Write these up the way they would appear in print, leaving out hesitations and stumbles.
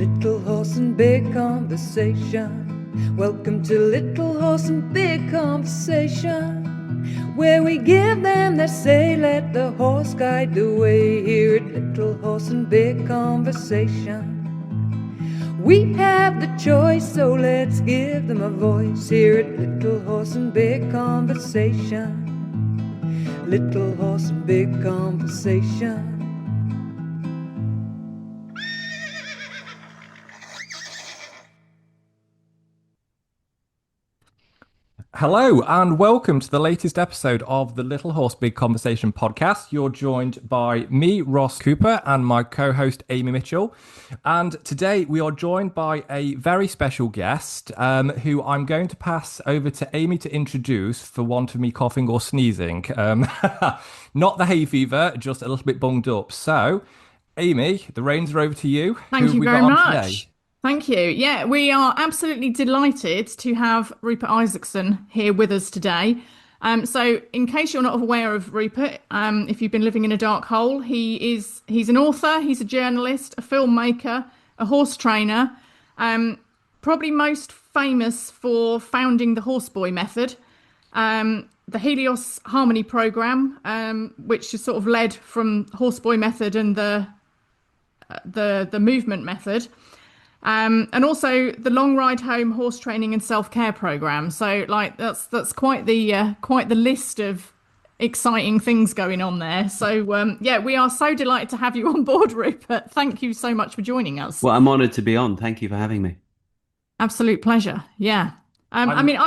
Little Horse and Big Conversation. Welcome to Little Horse and Big Conversation, where we give them their say, let the horse guide the way. Here at Little Horse and Big Conversation, we have the choice, so let's give them a voice. Here at Little Horse and Big Conversation, Little Horse and Big Conversation. Hello and welcome to the latest episode of the Little Horse Big Conversation podcast. You're joined by me, Ross Cooper, and my co-host Amy Mitchell. And today we are joined by a very special guest who I'm going to pass over to Amy to introduce for want of me coughing or sneezing. Not the hay fever, just a little bit bunged up. So, Amy, the reins are over to you. Thank you very much. Thank you. Yeah, we are absolutely delighted to have Rupert Isaacson here with us today. So in case you're not aware of Rupert, if you've been living in a dark hole, he's an author, he's a journalist, a filmmaker, a horse trainer, probably most famous for founding the Horseboy method, the Helios Harmony program, which is sort of led from Horseboy method and the movement method. And also the Long Ride Home horse training and self-care program. So like that's quite the list of exciting things going on there. So yeah, we are so delighted to have you on board, Rupert. Thank you so much for joining us. Well, I'm honoured to be on. Thank you for having me. Absolute pleasure. Yeah. I mean,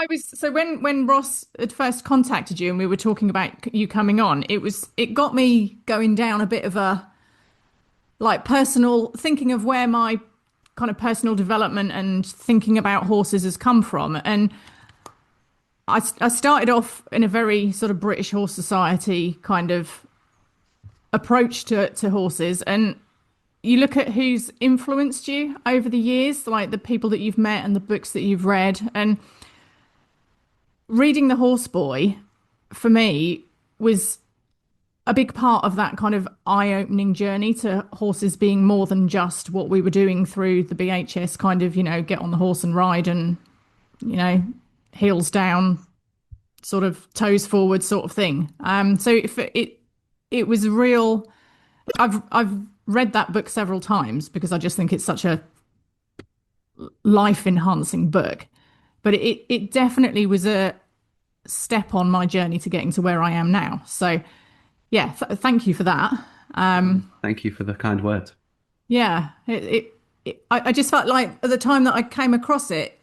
when Ross had first contacted you and we were talking about you coming on, it got me going down a bit of a like personal thinking of where my kind of personal development and thinking about horses has come from. And I started off in a very sort of British Horse Society kind of approach to horses. And you look at who's influenced you over the years, like the people that you've met and the books that you've read. And reading The Horseboy, for me, was a big part of that kind of eye-opening journey to horses being more than just what we were doing through the BHS kind of, get on the horse and ride and, heels down, sort of toes forward sort of thing. So if it was real, I've read that book several times because I just think it's such a life-enhancing book. But it definitely was a step on my journey to getting to where I am now. So yeah, thank you for that. Thank you for the kind words. Yeah, I just felt like at the time that I came across it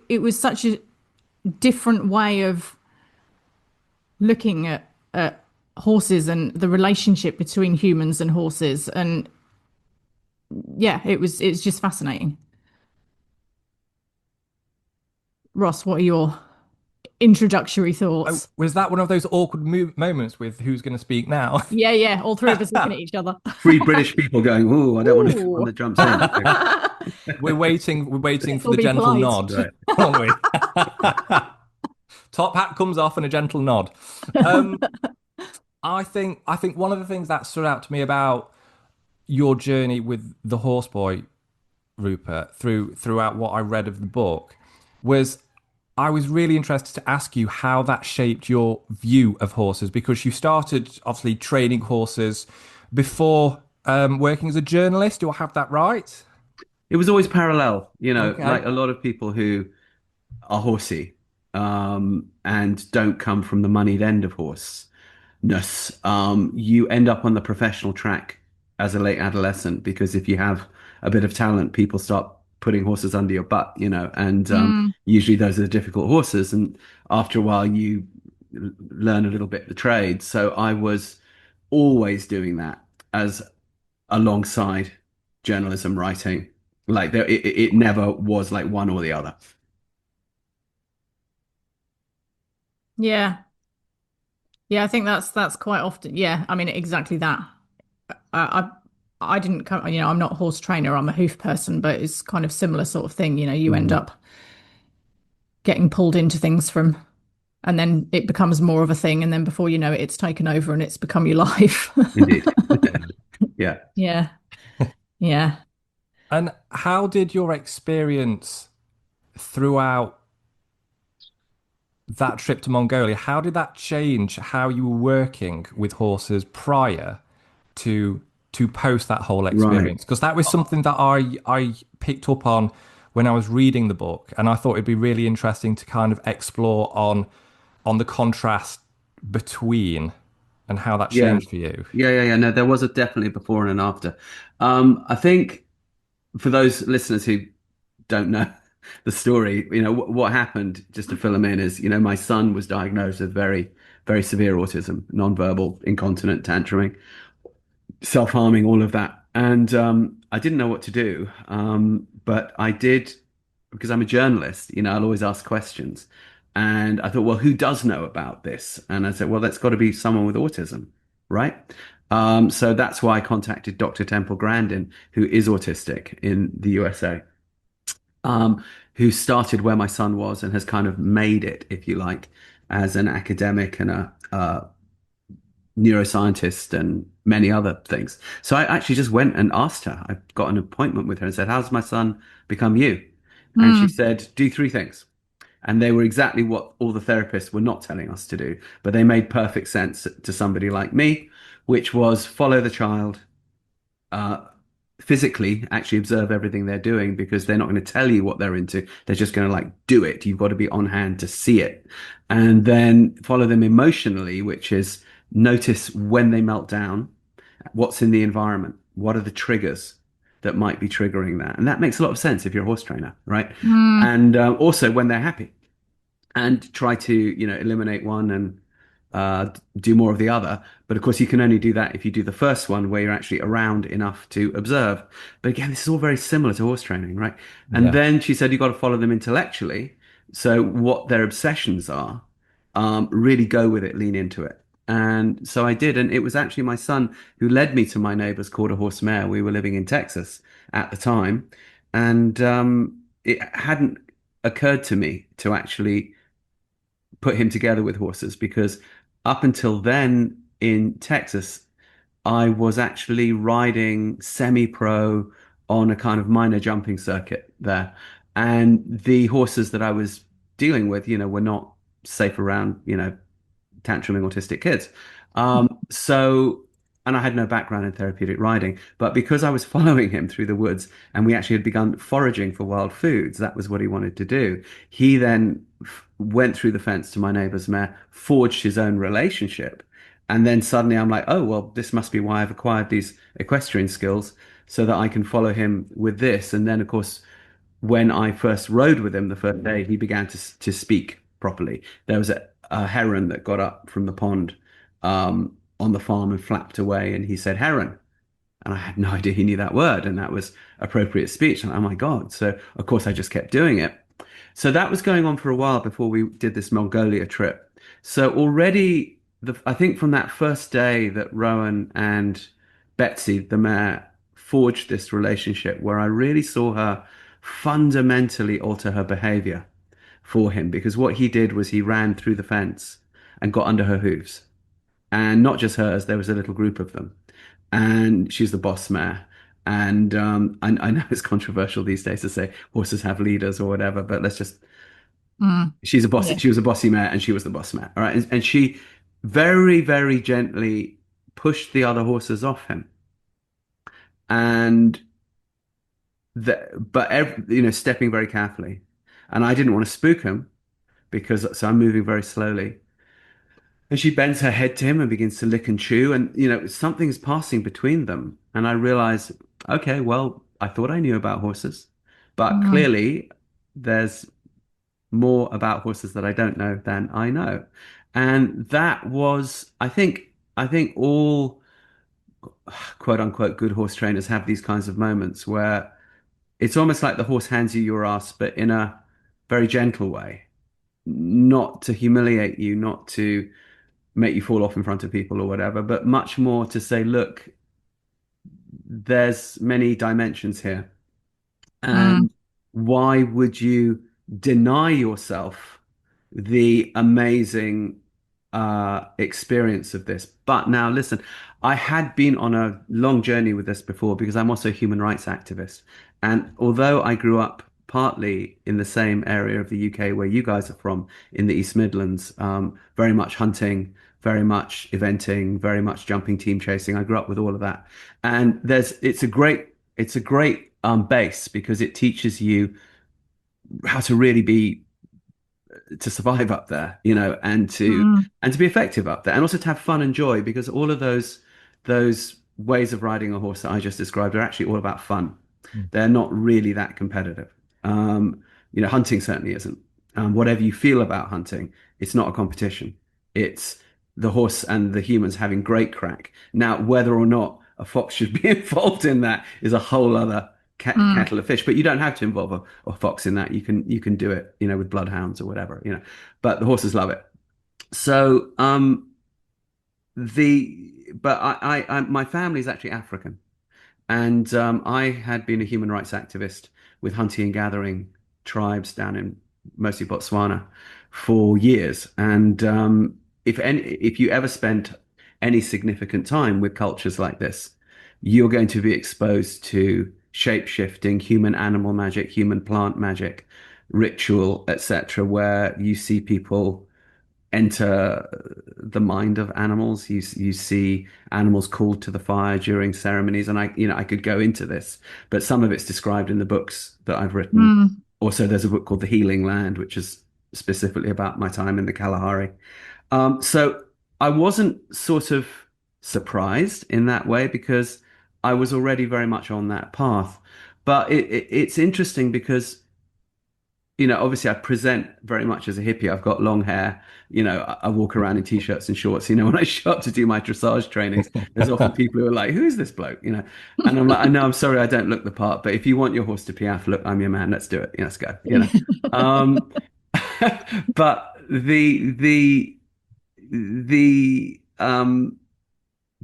was such a different way of looking at horses and the relationship between humans and horses. And yeah, it's just fascinating. Ross, what are your introductory thoughts? Was that one of those awkward moments with who's going to speak now? Yeah. All three of us looking at each other. Three British people going, "Oh, I don't want to on the jumps in." We're waiting for the gentle nod, right, aren't we? Top hat comes off and a gentle nod. I think one of the things that stood out to me about your journey with the Horseboy, Rupert, throughout what I read of the book, was I was really interested to ask you how that shaped your view of horses, because you started obviously training horses before working as a journalist. Do I have that right? It was always parallel, Okay. like a lot of people who are horsey and don't come from the moneyed end of horseness. You end up on the professional track as a late adolescent because if you have a bit of talent, people start putting horses under your butt, and usually those are the difficult horses. And after a while, you learn a little bit the trade. So I was always doing that as alongside journalism writing. Like it never was like one or the other. Yeah. I think that's quite often. Yeah, I mean exactly that. I didn't come, I'm not a horse trainer, I'm a hoof person, but it's kind of similar sort of thing. You end up getting pulled into things and then it becomes more of a thing. And then before you know it, it's taken over and it's become your life. Indeed. Yeah. Yeah. And how did your experience throughout that trip to Mongolia, how did that change how you were working with horses prior to post that whole Right. experience? Because that was something that I picked up on when I was reading the book, and I thought it'd be really interesting to kind of explore on the contrast between and how that Yeah. changed for you. Yeah. No, there was a definitely before and an after. I think for those listeners who don't know the story, what happened, just to fill them in, is, my son was diagnosed with very, very severe autism, nonverbal, incontinent, tantruming, self-harming, all of that. And I didn't know what to do. But I did, because I'm a journalist, I'll always ask questions. And I thought, well, who does know about this? And I said, well, that's got to be someone with autism, right? So that's why I contacted Dr. Temple Grandin, who is autistic in the USA, who started where my son was and has kind of made it, if you like, as an academic and a neuroscientist and many other things. So I actually just went and asked her. I got an appointment with her and said, how's my son become you? And she Mm, said, do three things. And they were exactly what all the therapists were not telling us to do, but they made perfect sense to somebody like me, which was follow the child, uh, physically actually observe everything they're doing, because they're not going to tell you what they're into. They're just going to like do it. You've got to be on hand to see it. And then follow them emotionally, which is notice when they melt down, what's in the environment, what are the triggers that might be triggering that. And that makes a lot of sense if you're a horse trainer, right? mm, And also when they're happy, and try to, eliminate one and do more of the other. But of course, you can only do that if you do the first one where you're actually around enough to observe. But again, this is all very similar to horse training, right? And Yeah. then she said you've got to follow them intellectually. So what their obsessions are, really go with it, lean into it. And so I did. And it was actually my son who led me to my neighbor's quarter horse mare. We were living in Texas at the time. And it hadn't occurred to me to actually put him together with horses, because up until then in Texas, I was actually riding semi-pro on a kind of minor jumping circuit there. And the horses that I was dealing with, were not safe around, tantruming autistic kids. So, and I had no background in therapeutic riding, but because I was following him through the woods and we actually had begun foraging for wild foods, that was what he wanted to do. He then went through the fence to my neighbor's mare, forged his own relationship. And then suddenly I'm like, oh, well, this must be why I've acquired these equestrian skills so that I can follow him with this. And then, of course, when I first rode with him the first day, he began to speak properly. There was a heron that got up from the pond on the farm and flapped away, and he said heron, and I had no idea he knew that word, and that was appropriate speech. And oh my God! So of course I just kept doing it. So that was going on for a while before we did this Mongolia trip. So already, I think from that first day that Rowan and Betsy, the mare, forged this relationship where I really saw her fundamentally alter her behavior for him. Because what he did was he ran through the fence and got under her hooves. And not just hers, there was a little group of them. And she's the boss mare. And I know it's controversial these days to say horses have leaders or whatever, but let's just mm. she's a bossy, Yeah. she was a bossy mare and she was the boss mare. All right. And she very, very gently pushed the other horses off him. And stepping very carefully. And I didn't want to spook him, because so I'm moving very slowly. And she bends her head to him and begins to lick and chew. And, something's passing between them. And I realize, okay, well, I thought I knew about horses, but Mm, clearly there's more about horses that I don't know than I know. And that was, I think all quote unquote good horse trainers have these kinds of moments where it's almost like the horse hands you your ass, but in a very gentle way, not to humiliate you, not to make you fall off in front of people or whatever, but much more to say, look, there's many dimensions here. mm, And why would you deny yourself the amazing experience of this. But now, listen, I had been on a long journey with this before because I'm also a human rights activist. And although I grew up partly in the same area of the UK where you guys are from, in the East Midlands, very much hunting, very much eventing, very much jumping, team chasing. I grew up with all of that. And it's a great base because it teaches you how to really be to survive up there, and to Mm, be effective up there, and also to have fun and joy, because all of those ways of riding a horse that I just described are actually all about fun. Mm. They're not really that competitive. Hunting certainly isn't. Whatever you feel about hunting, it's not a competition. It's the horse and the humans having great crack. Now, whether or not a fox should be involved in that is a whole other mm, kettle of fish. But you don't have to involve a fox in that. You can do it, with bloodhounds or whatever. But the horses love it. So the but my family is actually African, and I had been a human rights activist with hunting and gathering tribes down in mostly Botswana for years. And if you ever spent any significant time with cultures like this, you're going to be exposed to shape-shifting human animal magic, human plant magic, ritual, etc., where you see people enter the mind of animals. You see animals called to the fire during ceremonies, and I could go into this, but some of it's described in the books that I've written. mm, Also, there's a book called The Healing Land, which is specifically about my time in the Kalahari. So I wasn't sort of surprised in that way because I was already very much on that path. But it's interesting because obviously I present very much as a hippie. I've got long hair. I walk around in t-shirts and shorts. When I show up to do my dressage trainings, there's often people who are like, "Who's this bloke?" And I'm like, "I know, I'm sorry, I don't look the part, but if you want your horse to piaffe, look, I'm your man. Let's do it. Let's go." Um, but the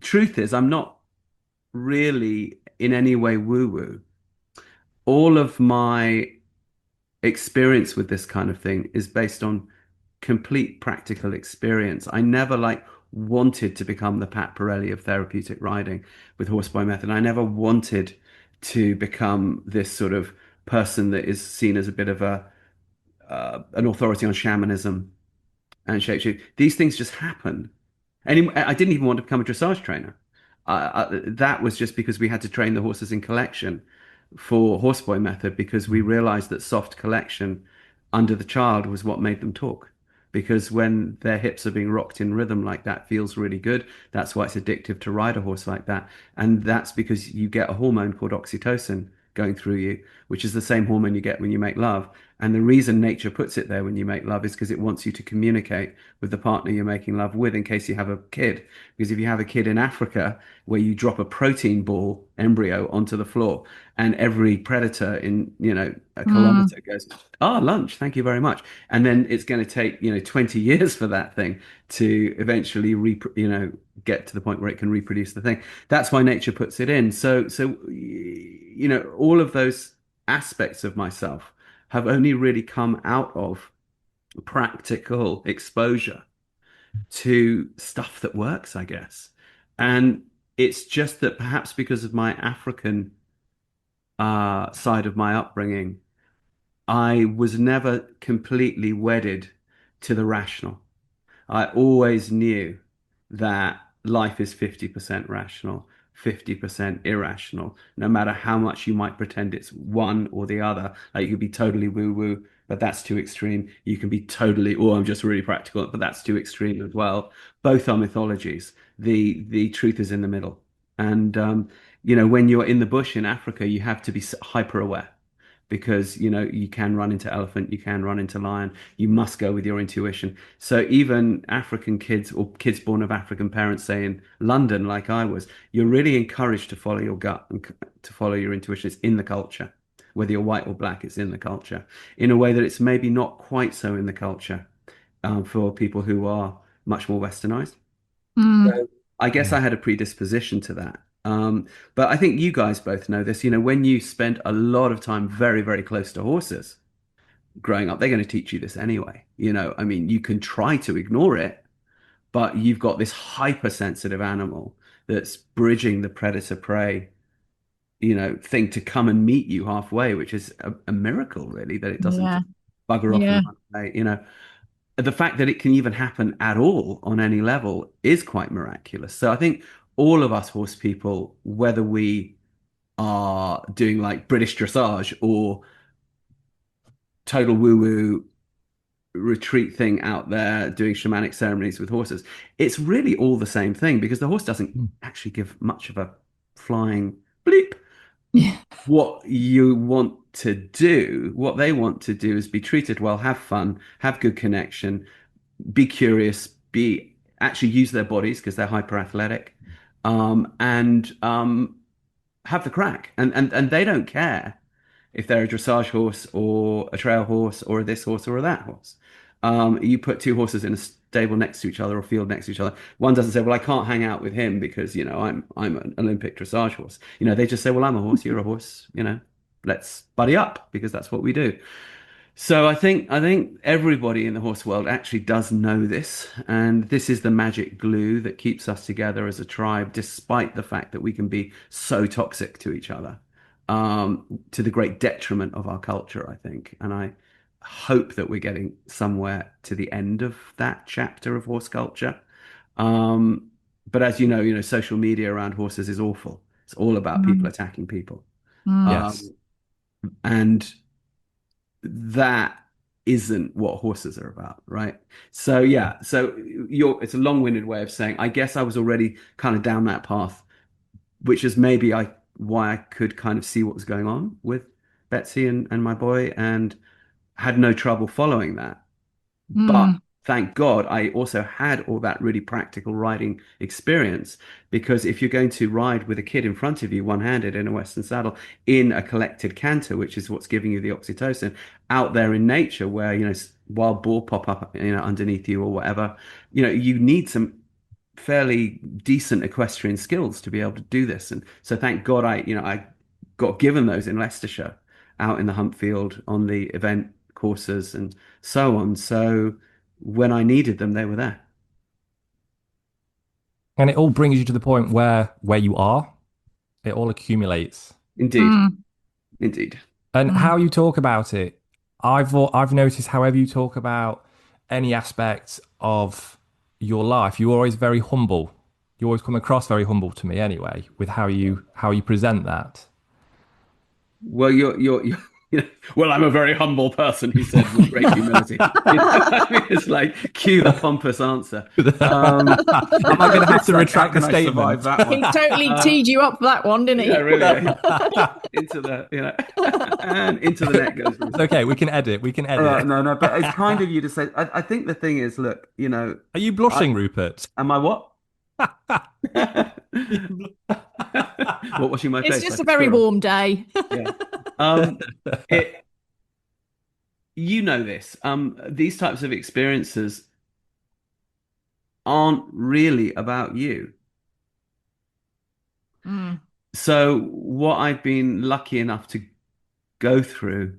truth is, I'm not really in any way woo-woo. All of my experience with this kind of thing is based on complete practical experience. I never wanted to become the Pat Pirelli of therapeutic riding with horseboy method. I never wanted to become this sort of person that is seen as a bit of a an authority on shamanism and shape. These things just happen. And I didn't even want to become a dressage trainer. That was just because we had to train the horses in collection for horseboy method, because we realized that soft collection under the child was what made them talk. Because when their hips are being rocked in rhythm like that, feels really good. That's why it's addictive to ride a horse like that. And that's because you get a hormone called oxytocin going through you, which is the same hormone you get when you make love. And the reason nature puts it there when you make love is because it wants you to communicate with the partner you're making love with in case you have a kid. Because if you have a kid in Africa where you drop a protein ball embryo onto the floor and every predator in, a mm, kilometer goes, "Ah, lunch, thank you very much." And then it's going to take, 20 years for that thing to eventually, get to the point where it can reproduce the thing. That's why nature puts it in. So, all of those aspects of myself have only really come out of practical exposure to stuff that works, I guess. And it's just that perhaps because of my African side of my upbringing, I was never completely wedded to the rational. I always knew that life is 50% rational, 50% irrational, no matter how much you might pretend it's one or the other. Like you could be totally woo-woo, but that's too extreme. You can be totally, oh, I'm just really practical, but that's too extreme as well. Both are mythologies. The truth is in the middle. And when you're in the bush in Africa, you have to be hyper aware because you can run into elephant, you can run into lion. You must go with your intuition. So even African kids or kids born of African parents, say in London, like I was, you're really encouraged to follow your gut and to follow your intuition. It's in the culture. Whether you're white or black, it's in the culture in a way that it's maybe not quite so in the culture for people who are much more westernized. mm. So I guess I had a predisposition to that. But I think you guys both know this. When you spend a lot of time very, very close to horses growing up, they're going to teach you this anyway. I mean, you can try to ignore it, but you've got this hypersensitive animal that's bridging the predator prey, thing to come and meet you halfway, which is a miracle, really, that it doesn't Yeah. just bugger off and Yeah. run away. The fact that it can even happen at all on any level is quite miraculous. So I think all of us horse people, whether we are doing like British dressage or total woo-woo retreat thing out there doing shamanic ceremonies with horses, it's really all the same thing because the horse doesn't Mm. actually give much of a flying bleep Yeah. what you want to do. What they want to do is be treated well, have fun, have good connection, be curious, be actually use their bodies because they're hyper athletic, and have the crack. And they don't care if they're a dressage horse or a trail horse or a this horse or a that horse. You put two horses in a stable next to each other or field next to each other. One doesn't say, "Well, I can't hang out with him because I'm an Olympic dressage horse." They just say, "Well, I'm a horse, you're a horse. Let's buddy up because that's what we do." So I think everybody in the horse world actually does know this, and this is the magic glue that keeps us together as a tribe, despite the fact that we can be so toxic to each other, to the great detriment of our culture, I think. And I hope that we're getting somewhere to the end of that chapter of horse culture. Um, but as social media around horses is awful. It's all about people Mm. attacking people. Mm. Yes. Um, and that isn't what horses are about, right? So yeah, so it's a long-winded way of saying I guess I was already kind of down that path, which is maybe I why I could kind of see what was going on with Betsy and my boy and had no trouble following that. But Mm. thank God I also had all that really practical riding experience because if you're going to ride with a kid in front of you, one-handed in a Western saddle, in a collected canter, which is what's giving you the oxytocin, out there in nature where, wild boar pop up, underneath you or whatever, you need some fairly decent equestrian skills to be able to do this. And so thank God I got given those in Leicestershire out in the hump field on the event courses and so on. So when I needed them, they were there. And it all brings you to the point where you are. It all accumulates. Indeed. Mm. Indeed. And Mm. how you talk about it, I've noticed however you talk about any aspect of your life, you're always very humble. You always come across very humble to me anyway, with how you present that. Well, you're well, I'm a very humble person, he said with great humility. I mean, it's like cue the pompous answer. Am I going to have to Like, how retract the can I survive statement? that He one? totally teed you up for that one, didn't he? Yeah, really. Into the, and into the net goes. It's okay, we can edit. We can edit. No, no, but it's kind of you to say. I think the thing is, look, Are you I, blushing, Rupert? am I what? What, washing my It's face just like a a very squirrel? warm day. Yeah. Um, it, this. These types of experiences aren't really about you. Mm. So what I've been lucky enough to go through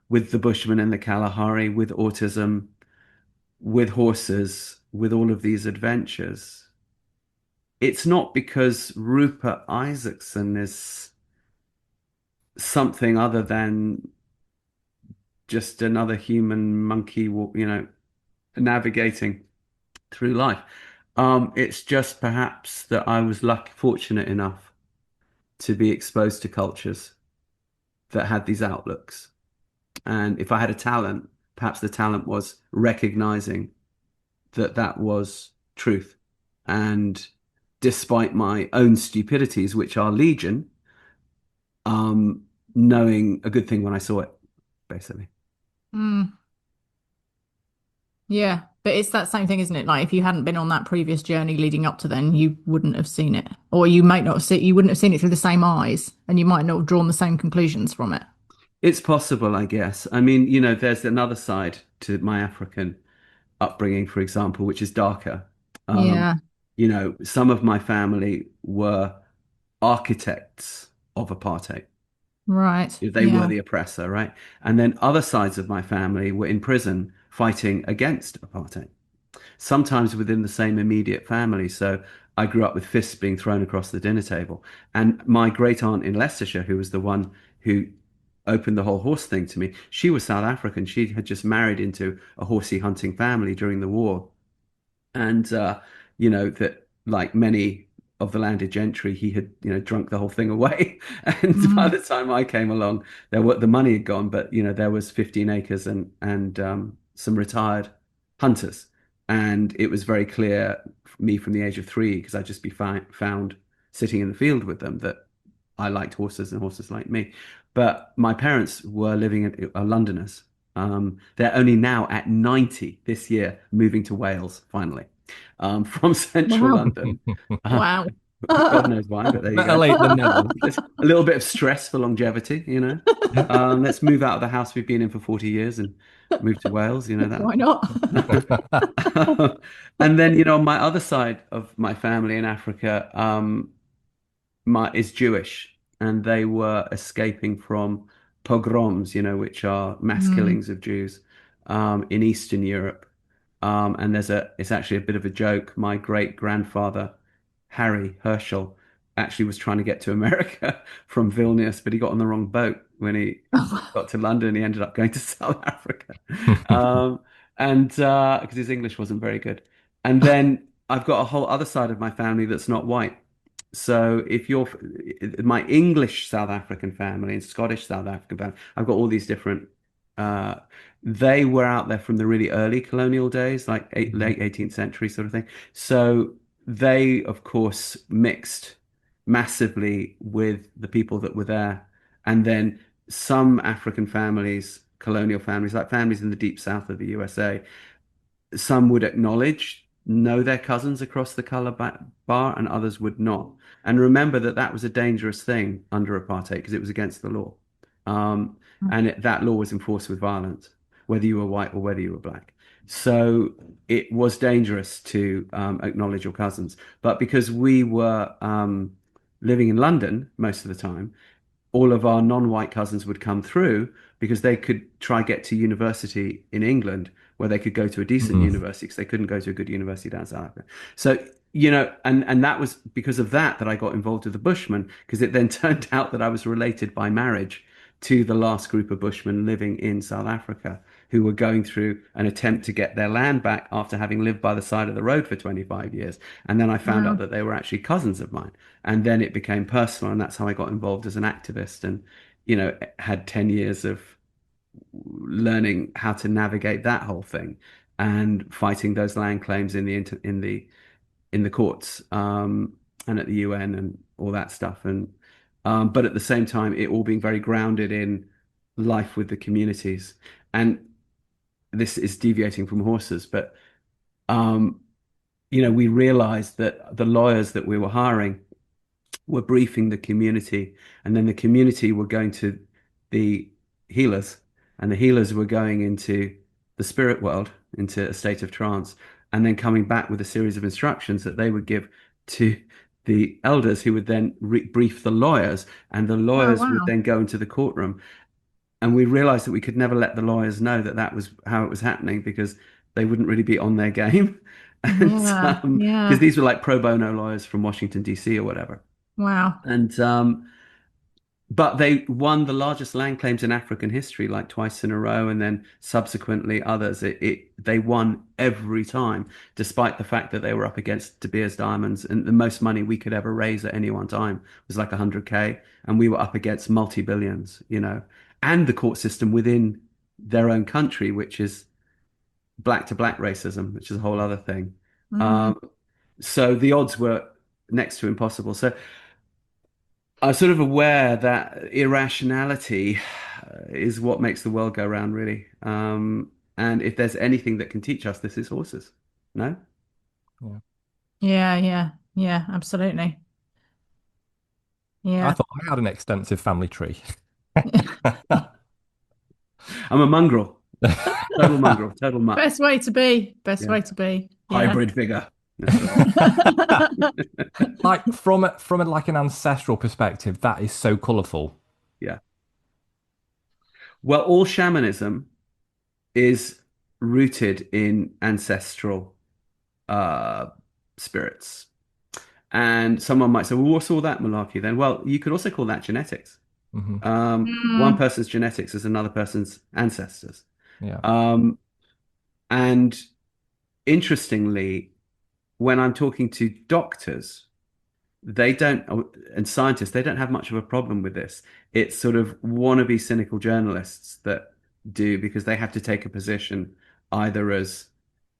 with the Bushman and the Kalahari, with autism, with horses, with all of these adventures, it's not because Rupert Isaacson is something other than just another human monkey, navigating through life. It's just perhaps that I was fortunate enough to be exposed to cultures that had these outlooks. And if I had a talent, perhaps the talent was recognizing that that was truth. And despite my own stupidities, which are legion, um, knowing a good thing when I saw it, basically. Mm. Yeah, but it's that same thing, isn't it? Like if you hadn't been on that previous journey leading up to then, you wouldn't have seen it, or you might not have seen, you wouldn't have seen it through the same eyes, and you might not have drawn the same conclusions from it. It's possible, I guess. I mean, there's another side to my African upbringing, for example, which is darker. Um, Yeah, some of my family were architects of apartheid. right. They were Yeah. the oppressor, right? And then other sides of my family were in prison fighting against apartheid. sometimes within the same immediate family. So I grew up with fists being thrown across the dinner table. And my great aunt in Leicestershire, who was the one who opened the whole horse thing to me, she was South African. She had just married into a horsey hunting family during the war. And that like many of the landed gentry, he had drunk the whole thing away. And by Mm. the time I came along, the money had gone, but there was 15 acres and some retired hunters, and it was very clear for me from the age of 3, because I'd just be found sitting in the field with them, that I liked horses and horses liked me. But my parents were living in are Londoners. They're only now at 90 this year, moving to Wales finally, from central Wow. London. Uh, Wow. God knows why, but there you Better go. late than never. There's a little bit of stress for longevity. Yeah. Let's move out of the house we've been in for 40 years and move to Wales, Why not? that. And then, on my other side of my family in Africa, is Jewish, and they were escaping from pogroms, which are mass Mm. killings of Jews, in Eastern Europe. And it's actually a bit of a joke. My great grandfather, Harry Herschel, actually was trying to get to America from Vilnius, but he got on the wrong boat when he got to London. He ended up going to South Africa, um, and because his English wasn't very good. And then I've got a whole other side of my family that's not white. So if you're my English South African family and Scottish South African family, I've got all these different. Uh, they were out there from the really early colonial days, like late 18th century sort of thing. So they, of course, mixed massively with the people that were there, and then some African families, colonial families, like families in the deep south of the USA, some would know their cousins across the color bar, and others would not. And remember that that was a dangerous thing under apartheid because it was against the law. Um, and that law was enforced with violence, whether you were white or whether you were black. So it was dangerous to acknowledge your cousins. But because we were living in London most of the time, all of our non-white cousins would come through because they could try get to university in England, where they could go to a decent Mm. university because they couldn't go to a good university down South Africa. So, and that was because of that I got involved with the Bushmen, because it then turned out that I was related by marriage to the last group of Bushmen living in South Africa, who were going through an attempt to get their land back after having lived by the side of the road for 25 years. And then I found out Wow. that they were actually cousins of mine. And then it became personal, and that's how I got involved as an activist, and had 10 years of learning how to navigate that whole thing and fighting those land claims in the courts, and at the UN and all that stuff. And but at the same time, it all being very grounded in life with the communities. And this is deviating from horses, but um, we realized that the lawyers that we were hiring were briefing the community, and then the community were going to the healers, and the healers were going into the spirit world, into a state of trance, and then coming back with a series of instructions that they would give to the elders, who would then brief the lawyers, and the Oh, lawyers would wow. then go into the courtroom. And we realized that we could never let the lawyers know that that was how it was happening, because they wouldn't really be on their game. And Yeah. because Yeah. these were like pro bono lawyers from Washington, D.C. or whatever. Wow. And but they won the largest land claims in African history, like twice in a row, and then subsequently others. They won every time, despite the fact that they were up against De Beers diamonds, and the most money we could ever raise at any one time was like 100K, and we were up against multi-billions, and the court system within their own country, which is black to black racism, which is a whole other thing. Mm. Um, so the odds were next to impossible. So I'm sort of aware that irrationality is what makes the world go round, really. And if there's anything that can teach us, this is horses. No? Yeah. Yeah. Yeah. Yeah. Absolutely. I Yeah. thought I had an extensive family tree. I'm a mongrel, total mongrel, total mutt. Best way to be. Best Yeah. way to be. Yeah. Hybrid figure. That's right. Like from like an ancestral perspective, that is so colourful. Yeah. Well, all shamanism is rooted in ancestral uh, spirits. And someone might say, well, what's all that malarkey then? Well, you could also call that genetics. Hmm. One Mm, person's genetics is another person's ancestors. Yeah. Um, and interestingly, when I'm talking to doctors, they don't, and scientists, they don't have much of a problem with this. It's sort of wannabe cynical journalists that do because they have to take a position either as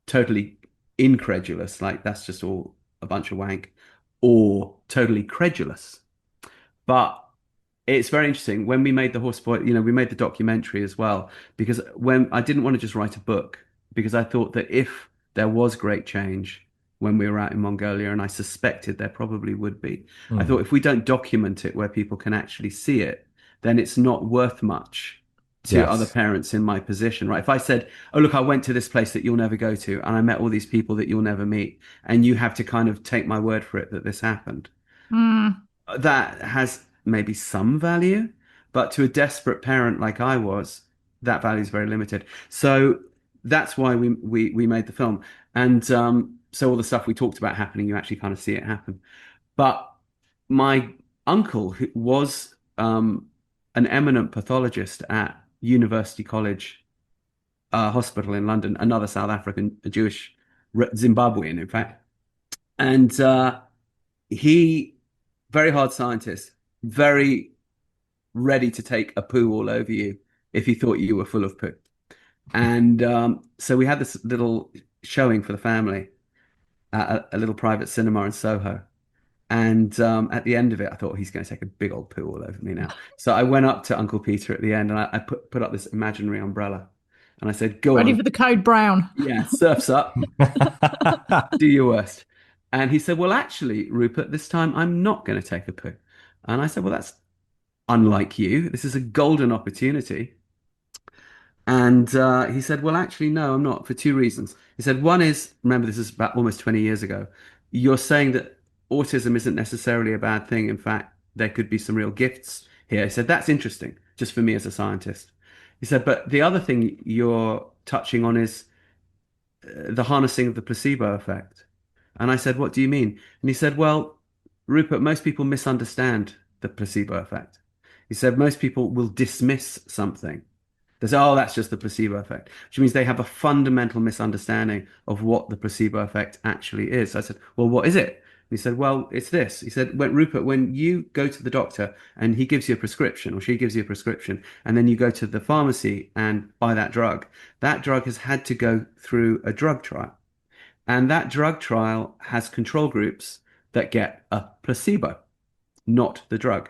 totally incredulous, like that's just all a bunch of wank, or totally credulous. But it's very interesting. When we made the horse boy, we made the documentary as well, because when I didn't want to just write a book, because I thought that if there was great change when we were out in Mongolia, and I suspected there probably would be, I Mm. thought if we don't document it where people can actually see it, then it's not worth much to other Yes. parents in my position, right? If I said, "Oh, look, I went to this place that you'll never go to, and I met all these people that you'll never meet, and you have to kind of take my word for it that this happened," mm, that has maybe some value, but to a desperate parent like I was, that value is very limited. So that's why we made the film, and so all the stuff we talked about happening, you actually kind of see it happen. But my uncle, who was an eminent pathologist at University College Hospital in London, another South African, a Jewish Zimbabwean, in fact, and he very hard scientist, very ready to take a poo all over you if he thought you were full of poo. And so we had this little showing for the family at a little private cinema in Soho. And at the end of it, I thought he's going to take a big old poo all over me now. So I went up to Uncle Peter at the end and I put up this imaginary umbrella. And I said, go ready on. for the code brown. Yeah, surf's up. Do your worst. And he said, well, actually, Rupert, this time I'm not going to take a poo. And I said, well, that's unlike you. This is a golden opportunity. And he said, well, actually, no, I'm not for two reasons. He said, one is, remember, this is about almost 20 years ago. You're saying that autism isn't necessarily a bad thing. In fact, there could be some real gifts here. He said, that's interesting, just for me as a scientist. He said, but the other thing you're touching on is the harnessing of the placebo effect. And I said, what do you mean? And he said, well, Rupert, most people misunderstand the placebo effect. He said, most people will dismiss something. They say, oh, that's just the placebo effect, which means they have a fundamental misunderstanding of what the placebo effect actually is. I said, well, what is it? And he said, well, it's this. He said, Rupert, when you go to the doctor and he gives you a prescription or she gives you a prescription, and then you go to the pharmacy and buy that drug has had to go through a drug trial. And that drug trial has control groups that get a placebo, not the drug.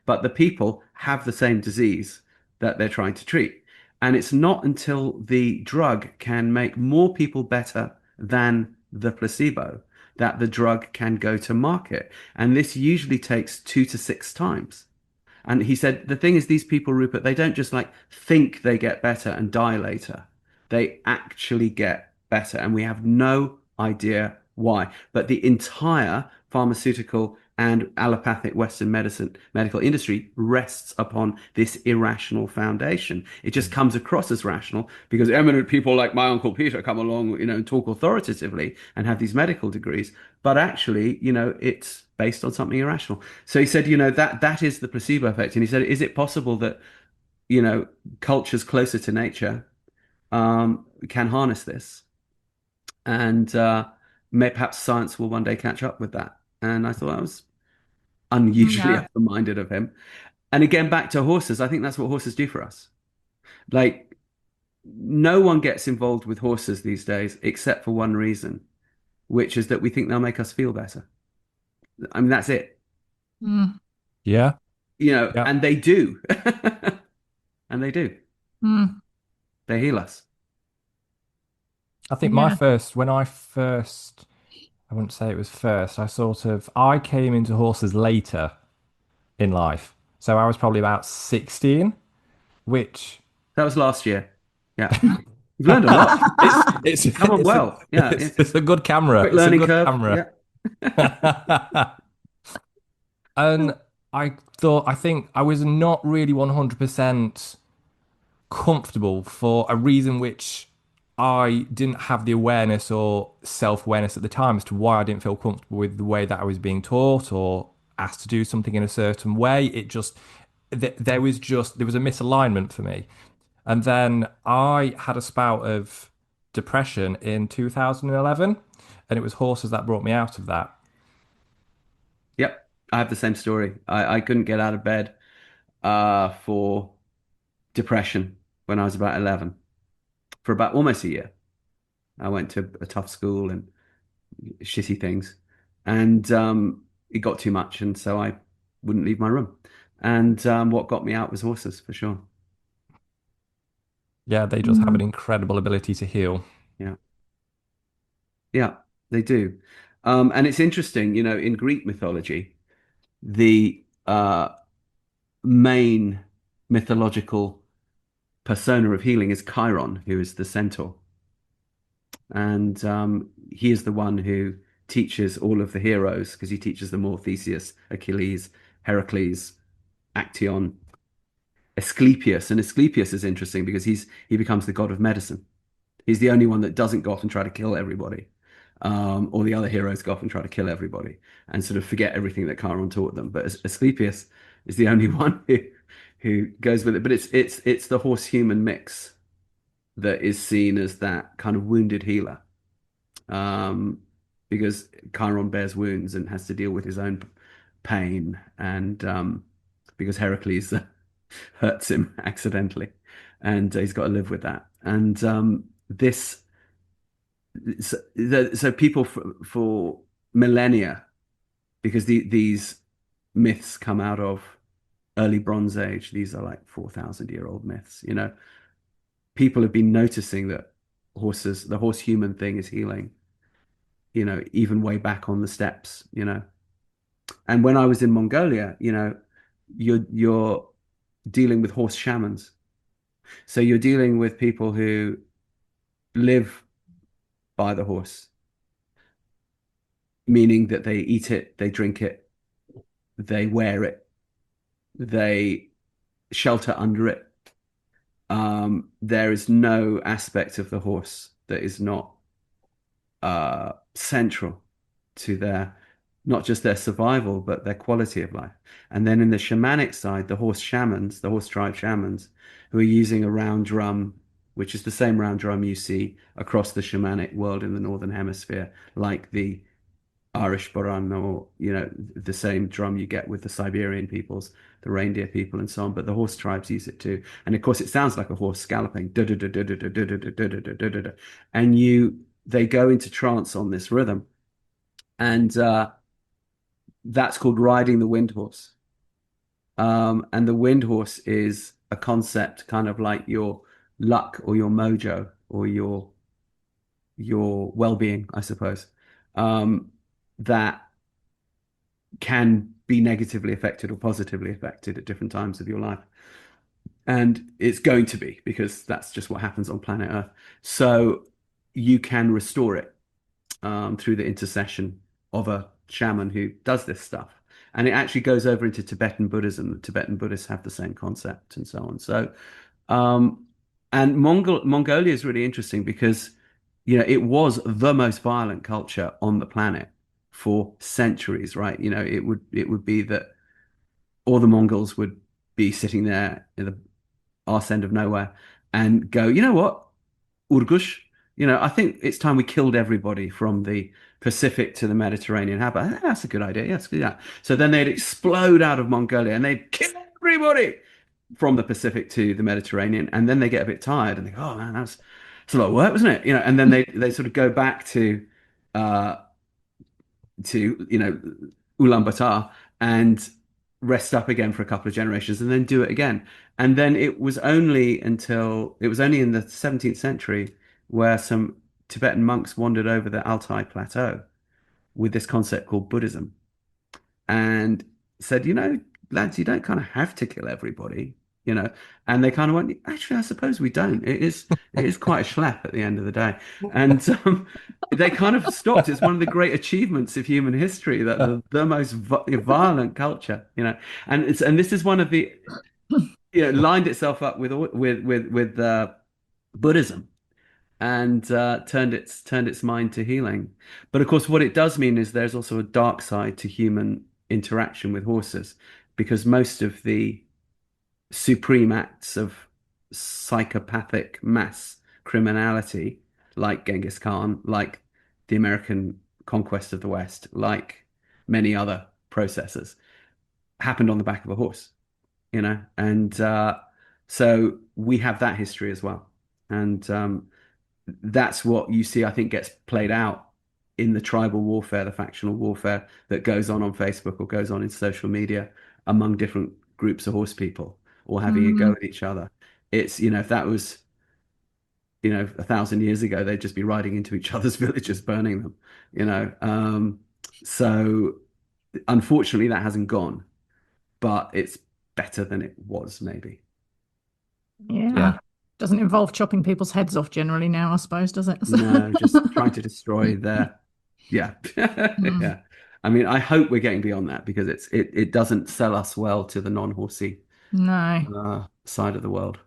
But the people have the same disease that they're trying to treat. And it's not until the drug can make more people better than the placebo that the drug can go to market. And this usually takes 2 to 6 times. And he said, the thing is, these people, Rupert, they don't just like think they get better and die later. They actually get better. And we have no idea why. But the entire pharmaceutical and allopathic Western medicine medical industry rests upon this irrational foundation. It just comes across as rational because eminent people like my Uncle Peter come along, and talk authoritatively and have these medical degrees. But actually, it's based on something irrational. So he said, that is the placebo effect. And he said, is it possible that, cultures closer to nature can harness this? And perhaps science will one day catch up with that. And I thought that was unusually Yeah. open-minded of him. And again, back to horses, I think that's what horses do for us. Like, no one gets involved with horses these days except for one reason, which is that we think they'll make us feel better. I mean, that's it. Mm, Yeah. Yeah. And they do. And they do. mm, They heal us. I think yeah. when I first, I wouldn't say it was first, I came into horses later in life. So I was probably about 16, which That was last year. Yeah. You've learned a lot. it's Come on, it's a well. Yeah. it's a good camera. Quick It's a learning good curve. camera. Yeah. And I think I was not really 100% comfortable for a reason which I didn't have the awareness or self-awareness at the time as to why I didn't feel comfortable with the way that I was being taught or asked to do something in a certain way. It just there was a misalignment for me. And then I had a spout of depression in 2011, and it was horses that brought me out of that. Yep, I have the same story. I couldn't get out of bed for depression when I was about 11 for about almost a year. I went to a tough school and shitty things, and it got too much, and so I wouldn't leave my room. And what got me out was horses for sure. Yeah, they just have an Mm. incredible ability to heal. Yeah, yeah, they do. And it's interesting, in Greek mythology, the main mythological persona of healing is Chiron, who is the centaur. And he is the one who teaches all of the heroes because he teaches them all Theseus, Achilles, Heracles, Actaeon, Asclepius. And Asclepius is interesting because he becomes the god of medicine. He's the only one that doesn't go off and try to kill everybody. All the other heroes go off and try to kill everybody and sort of forget everything that Chiron taught them. But Asclepius is the only one who goes with it. But it's the horse human mix that is seen as that kind of wounded healer. Um, because Chiron bears wounds and has to deal with his own pain, and because Heracles hurts him accidentally, and he's got to live with that. And this, so people for millennia, because these myths come out of early Bronze Age. These are like 4,000-year-old myths. People have been noticing that the horse human thing is healing. Even way back on the steppes. And when I was in Mongolia, you're dealing with horse shamans. So you're dealing with people who live by the horse, meaning that they eat it, they drink it, they wear it, they shelter under it. There is no aspect of the horse that is not central to their not just their survival, but their quality of life. And then in the shamanic side, the horse shamans, the horse tribe shamans, who are using a round drum, which is the same round drum you see across the shamanic world in the Northern Hemisphere, like the Irish Boran, or the same drum you get with the Siberian peoples, the reindeer people, and so on. But the horse tribes use it too, and of course it sounds like a horse galloping, and they go into trance on this rhythm, and that's called riding the wind horse. And the wind horse is a concept kind of like your luck or your mojo or your well-being, I suppose, that can be negatively affected or positively affected at different times of your life. And it's going to be, because that's just what happens on planet Earth. So you can restore it through the intercession of a shaman who does this stuff. And it actually goes over into Tibetan Buddhism. The Tibetan Buddhists have the same concept and so on. So, and Mongolia is really interesting because, it was the most violent culture on the planet for centuries, right? It would be that all the Mongols would be sitting there in the arse end of nowhere and go, you know what, Urgush, I think it's time we killed everybody from the Pacific to the Mediterranean. How about that? That's a good idea. Yeah, let's do that. So then they'd explode out of Mongolia and they'd kill everybody from the Pacific to the Mediterranean. And then they get a bit tired and they go, oh man, that's a lot of work, wasn't it? And then they sort of go back uh, to Ulaanbaatar and rest up again for a couple of generations and then do it again. And then it was only in the 17th century where some Tibetan monks wandered over the Altai Plateau with this concept called Buddhism and said, lads, you don't kind of have to kill everybody. And they kind of went, actually, I suppose we don't. It is quite a schlep at the end of the day. And they kind of stopped. It's one of the great achievements of human history that the most violent culture, and this is one of the, lined itself up with Buddhism. and turned its mind to healing. But of course, what it does mean is there's also a dark side to human interaction with horses, because most of the supreme acts of psychopathic mass criminality, like Genghis Khan, like the American conquest of the West, like many other processes, happened on the back of a horse, and so we have that history as well. And that's what you see, I think, gets played out in the tribal warfare, the factional warfare that goes on Facebook or goes on in social media among different groups of horse people, or having a go Mm, at each other. It's, if that was, 1,000 years ago, they'd just be riding into each other's villages, burning them, you know. So unfortunately, that hasn't gone, but it's better than it was, maybe. yeah. Yeah. Doesn't involve chopping people's heads off generally now, I suppose, does it? No, just trying to destroy their, yeah, Mm, yeah. I mean, I hope we're getting beyond that, because it doesn't sell us well to the non-horsey no. side of the world,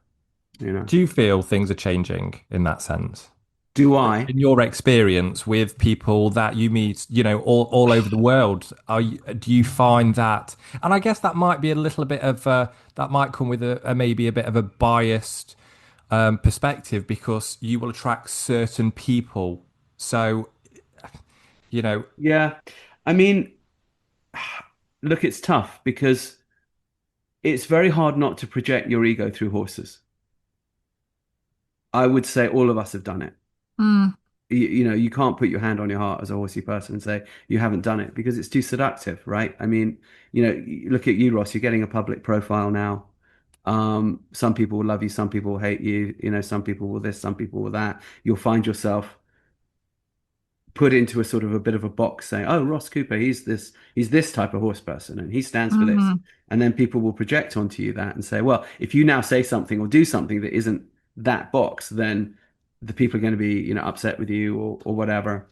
you know. Do you feel things are changing in that sense? Do I? In your experience with people that you meet, all over the world, do you find that? And I guess that might be a little bit of that might come with maybe a bit of a biased perspective, because you will attract certain people. So, you know, Yeah. I mean, look, it's tough because it's very hard not to project your ego through horses. I would say all of us have done it. Mm, You can't put your hand on your heart as a horsey person and say you haven't done it, because it's too seductive, right? I mean, look at you, Ross. You're getting a public profile now. Some people will love you, some people will hate you. Some people will this, some people will that. You'll find yourself put into a sort of a bit of a box saying, "Oh, Ross Cooper, he's this type of horse person, and he stands for this." mm, And then people will project onto you that and say, "Well, if you now say something or do something that isn't that box, then the people are going to be, upset with you, or whatever."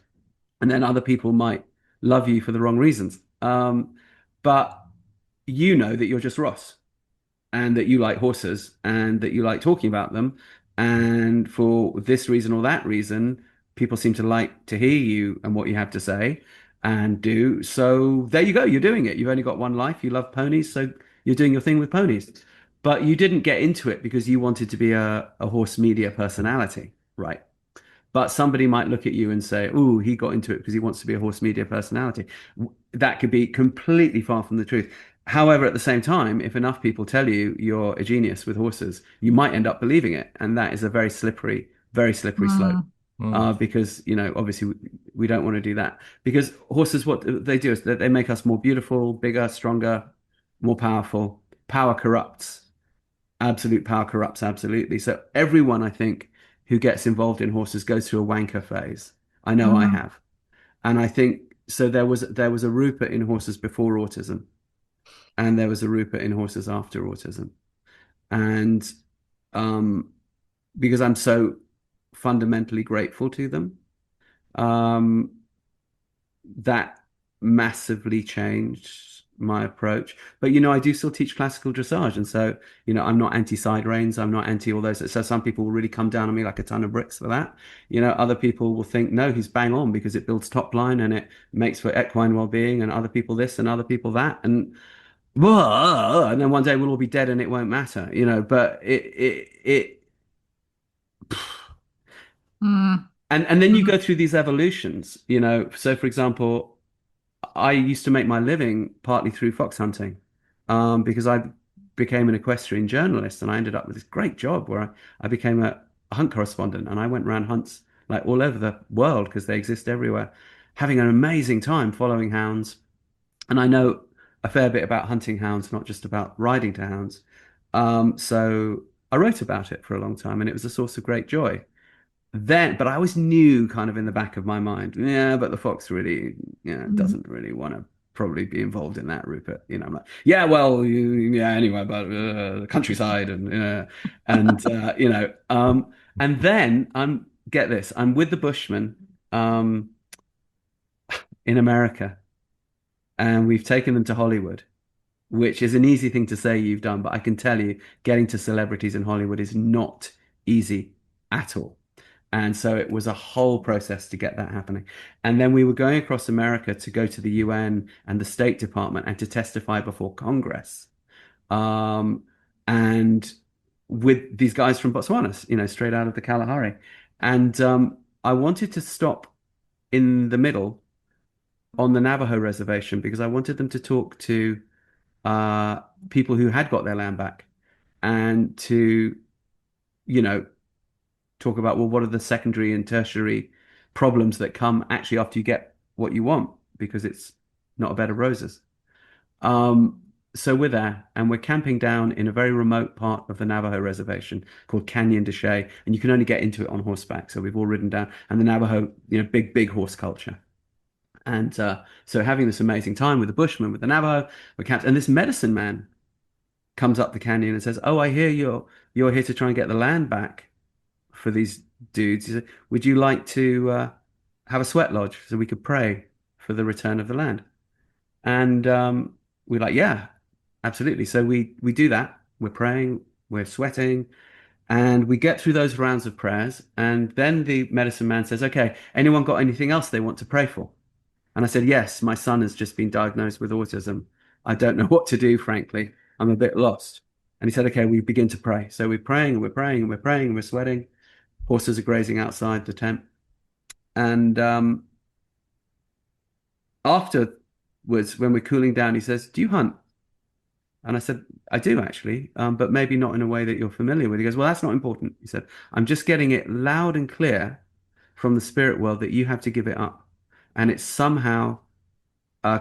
And then other people might love you for the wrong reasons. But you know that you're just Ross, and that you like horses, and that you like talking about them. And for this reason or that reason, people seem to like to hear you and what you have to say and do. So there you go. You're doing it. You've only got one life. You love ponies. So you're doing your thing with ponies. But you didn't get into it because you wanted to be a horse media personality, right? But somebody might look at you and say, "Oh, he got into it because he wants to be a horse media personality." That could be completely far from the truth. However, at the same time, if enough people tell you you're a genius with horses, you might end up believing it, and that is a very slippery slope. mm, mm, Because obviously we don't want to do that, because horses, what they do is that they make us more beautiful, bigger, stronger, more powerful. Power corrupts. Absolute power corrupts, absolutely. So everyone, I think, who gets involved in horses goes through a wanker phase. I know I mm, have. And I think so there was a Rupert in horses before autism, and there was a Rupert in horses after autism. And um because I'm so fundamentally grateful to them, um that massively changed my approach. But I do still teach classical dressage, and so I'm not anti side reins, I'm not anti all those. So some people will really come down on me like a ton of bricks for that. Other people will think, no, he's bang on because it builds top line and it makes for equine well-being, and other people this and other people that, and whoa, and then one day we'll all be dead and it won't matter. But it mm, and then you mm, go through these evolutions. So for example, I used to make my living partly through fox hunting, because I became an equestrian journalist, and I ended up with this great job where I became a hunt correspondent, and I went around hunts like all over the world because they exist everywhere, having an amazing time following hounds. And I know a fair bit about hunting hounds, not just about riding to hounds. So I wrote about it for a long time, and it was a source of great joy but I always knew kind of in the back of my mind, yeah, but the fox really, mm, doesn't really want to probably be involved in that, Rupert. I'm like, yeah, well, yeah, anyway, but the countryside and then get this, I'm with the Bushmen um, in America, and we've taken them to Hollywood, which is an easy thing to say you've done, but I can tell you, getting to celebrities in Hollywood is not easy at all. And so it was a whole process to get that happening. And then we were going across America to go to the UN and the State Department and to testify before Congress. Um, and with these guys from Botswana, straight out of the Kalahari. And I wanted to stop in the middle on the Navajo reservation because I wanted them to talk to people who had got their land back and to, you know, talk about, well, what are the secondary and tertiary problems that come actually after you get what you want because it's not a bed of roses. So we're there and we're camping down in a very remote part of the Navajo reservation called Canyon de Chelly, and you can only get into it on horseback. So we've all ridden down, and the Navajo, big horse culture. And so having this amazing time with the Bushmen, with the Navajo, we're camped, and this medicine man comes up the canyon and says, "Oh, I hear you're here to try and get the land back for these dudes. He said, would you like to have a sweat lodge so we could pray for the return of the land?" And we're like, "Yeah, absolutely." So we do that. We're praying, we're sweating, and we get through those rounds of prayers. And then the medicine man says, "Okay, anyone got anything else they want to pray for?" And I said, "Yes, my son has just been diagnosed with autism. I don't know what to do, frankly. I'm a bit lost." And he said, "Okay, we begin to pray." So we're praying and we're praying and we're praying and we're sweating. Horses are grazing outside the tent. And afterwards, when we're cooling down, he says, "Do you hunt?" And I said, "I do actually, but maybe not in a way that you're familiar with." He goes, "Well, that's not important." He said, "I'm just getting it loud and clear from the spirit world that you have to give it up. And it's somehow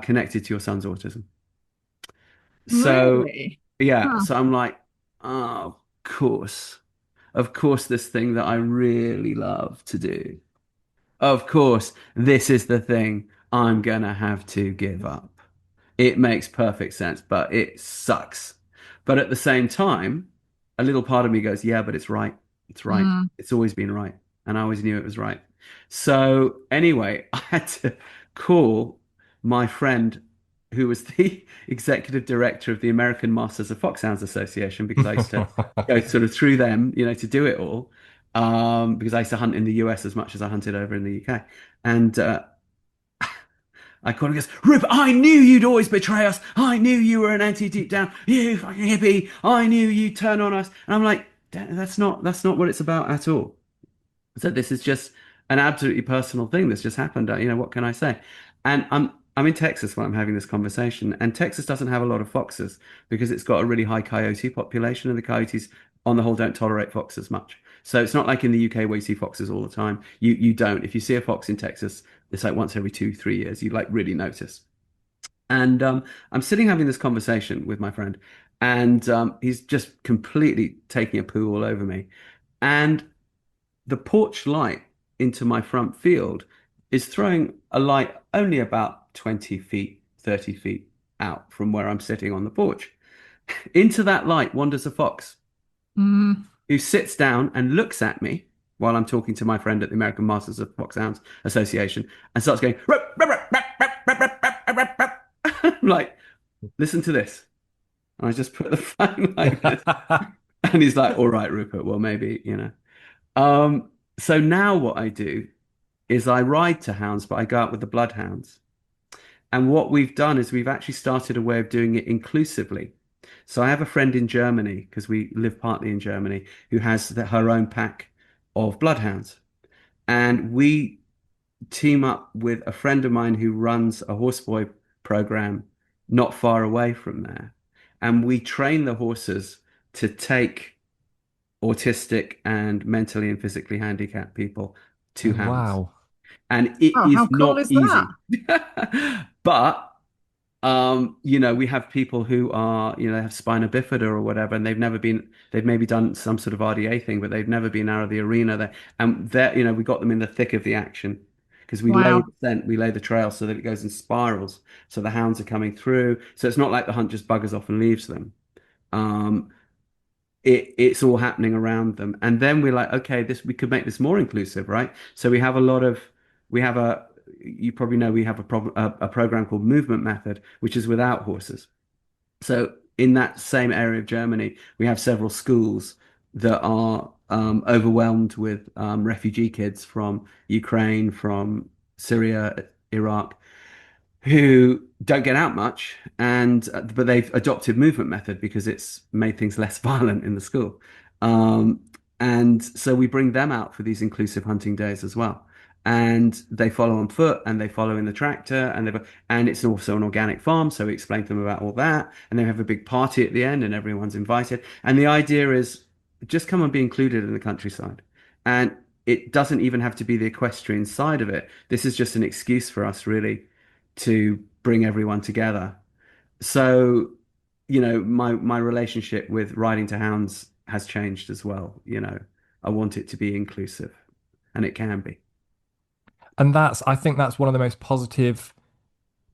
connected to your son's autism." So, Really? yeah, Huh. so I'm like, "Oh, of course, this thing that I really love to do. Of course, this is the thing I'm gonna have to give up. It makes perfect sense, but it sucks." But at the same time, a little part of me goes, "Yeah, but it's right. It's right. Mm. It's always been right. And I always knew it was right." So anyway, I had to call my friend who was the executive director of the American Masters of Foxhounds Association because I used to go sort of through them, to do it all. Because I used to hunt in the US as much as I hunted over in the UK. And I called him and goes, "Rupert, I knew you'd always betray us. I knew you were an anti deep down. You fucking hippie. I knew you'd turn on us." And I'm like, that's not what it's about at all. So this is just an absolutely personal thing that's just happened. What can I say? And I'm in Texas when I'm having this conversation, and Texas doesn't have a lot of foxes because it's got a really high coyote population, and the coyotes, on the whole, don't tolerate foxes much. So it's not like in the UK where you see foxes all the time. You don't. If you see a fox in Texas, it's like once every 2, 3 years. You like really notice. And I'm sitting having this conversation with my friend, and he's just completely taking a poo all over me. And the porch light into my front field is throwing a light only about 20 feet, 30 feet out from where I'm sitting on the porch. Into that light wanders a fox Mm. who sits down and looks at me while I'm talking to my friend at the American Masters of Foxhounds Association and starts going, "Rup, rup, rup, rup, rup, rup, rup, rup, rup, rup." I'm like, "Listen to this." And I just put the phone like this. And he's like, "All right, Rupert, well, maybe. So now what I do is I ride to hounds, but I go out with the bloodhounds. And what we've done is we've actually started a way of doing it inclusively. So I have a friend in Germany, because we live partly in Germany, who has her own pack of bloodhounds. And we team up with a friend of mine who runs a horseboy program not far away from there. And we train the horses to take autistic and mentally and physically handicapped people to Oh, hounds. wow. And it Oh, is how cool not is that? easy. But we have people who are, have spina bifida or whatever, and they've maybe done some sort of RDA thing, but they've never been out of the arena there. And we got them in the thick of the action because we lay Wow. the scent, we lay the trail so that it goes in spirals. So the hounds are coming through. So it's not like the hunt just buggers off and leaves them. Um, it's all happening around them. And then we're like, okay, we could make this more inclusive, right? So we have a you probably know we have a program called Movement Method, which is without horses. So in that same area of Germany, we have several schools that are overwhelmed with refugee kids from Ukraine, from Syria, Iraq, who don't get out much, and but they've adopted movement method because it's made things less violent in the school. Um, and so we bring them out for these inclusive hunting days as well. And they follow on foot and they follow in the tractor and it's also an organic farm. So we explain to them about all that. And they have a big party at the end and everyone's invited. And the idea is just come and be included in the countryside. And it doesn't even have to be the equestrian side of it. This is just an excuse for us really to bring everyone together. So, my relationship with riding to hounds has changed as well. I want it to be inclusive, and it can be. And I think that's one of the most positive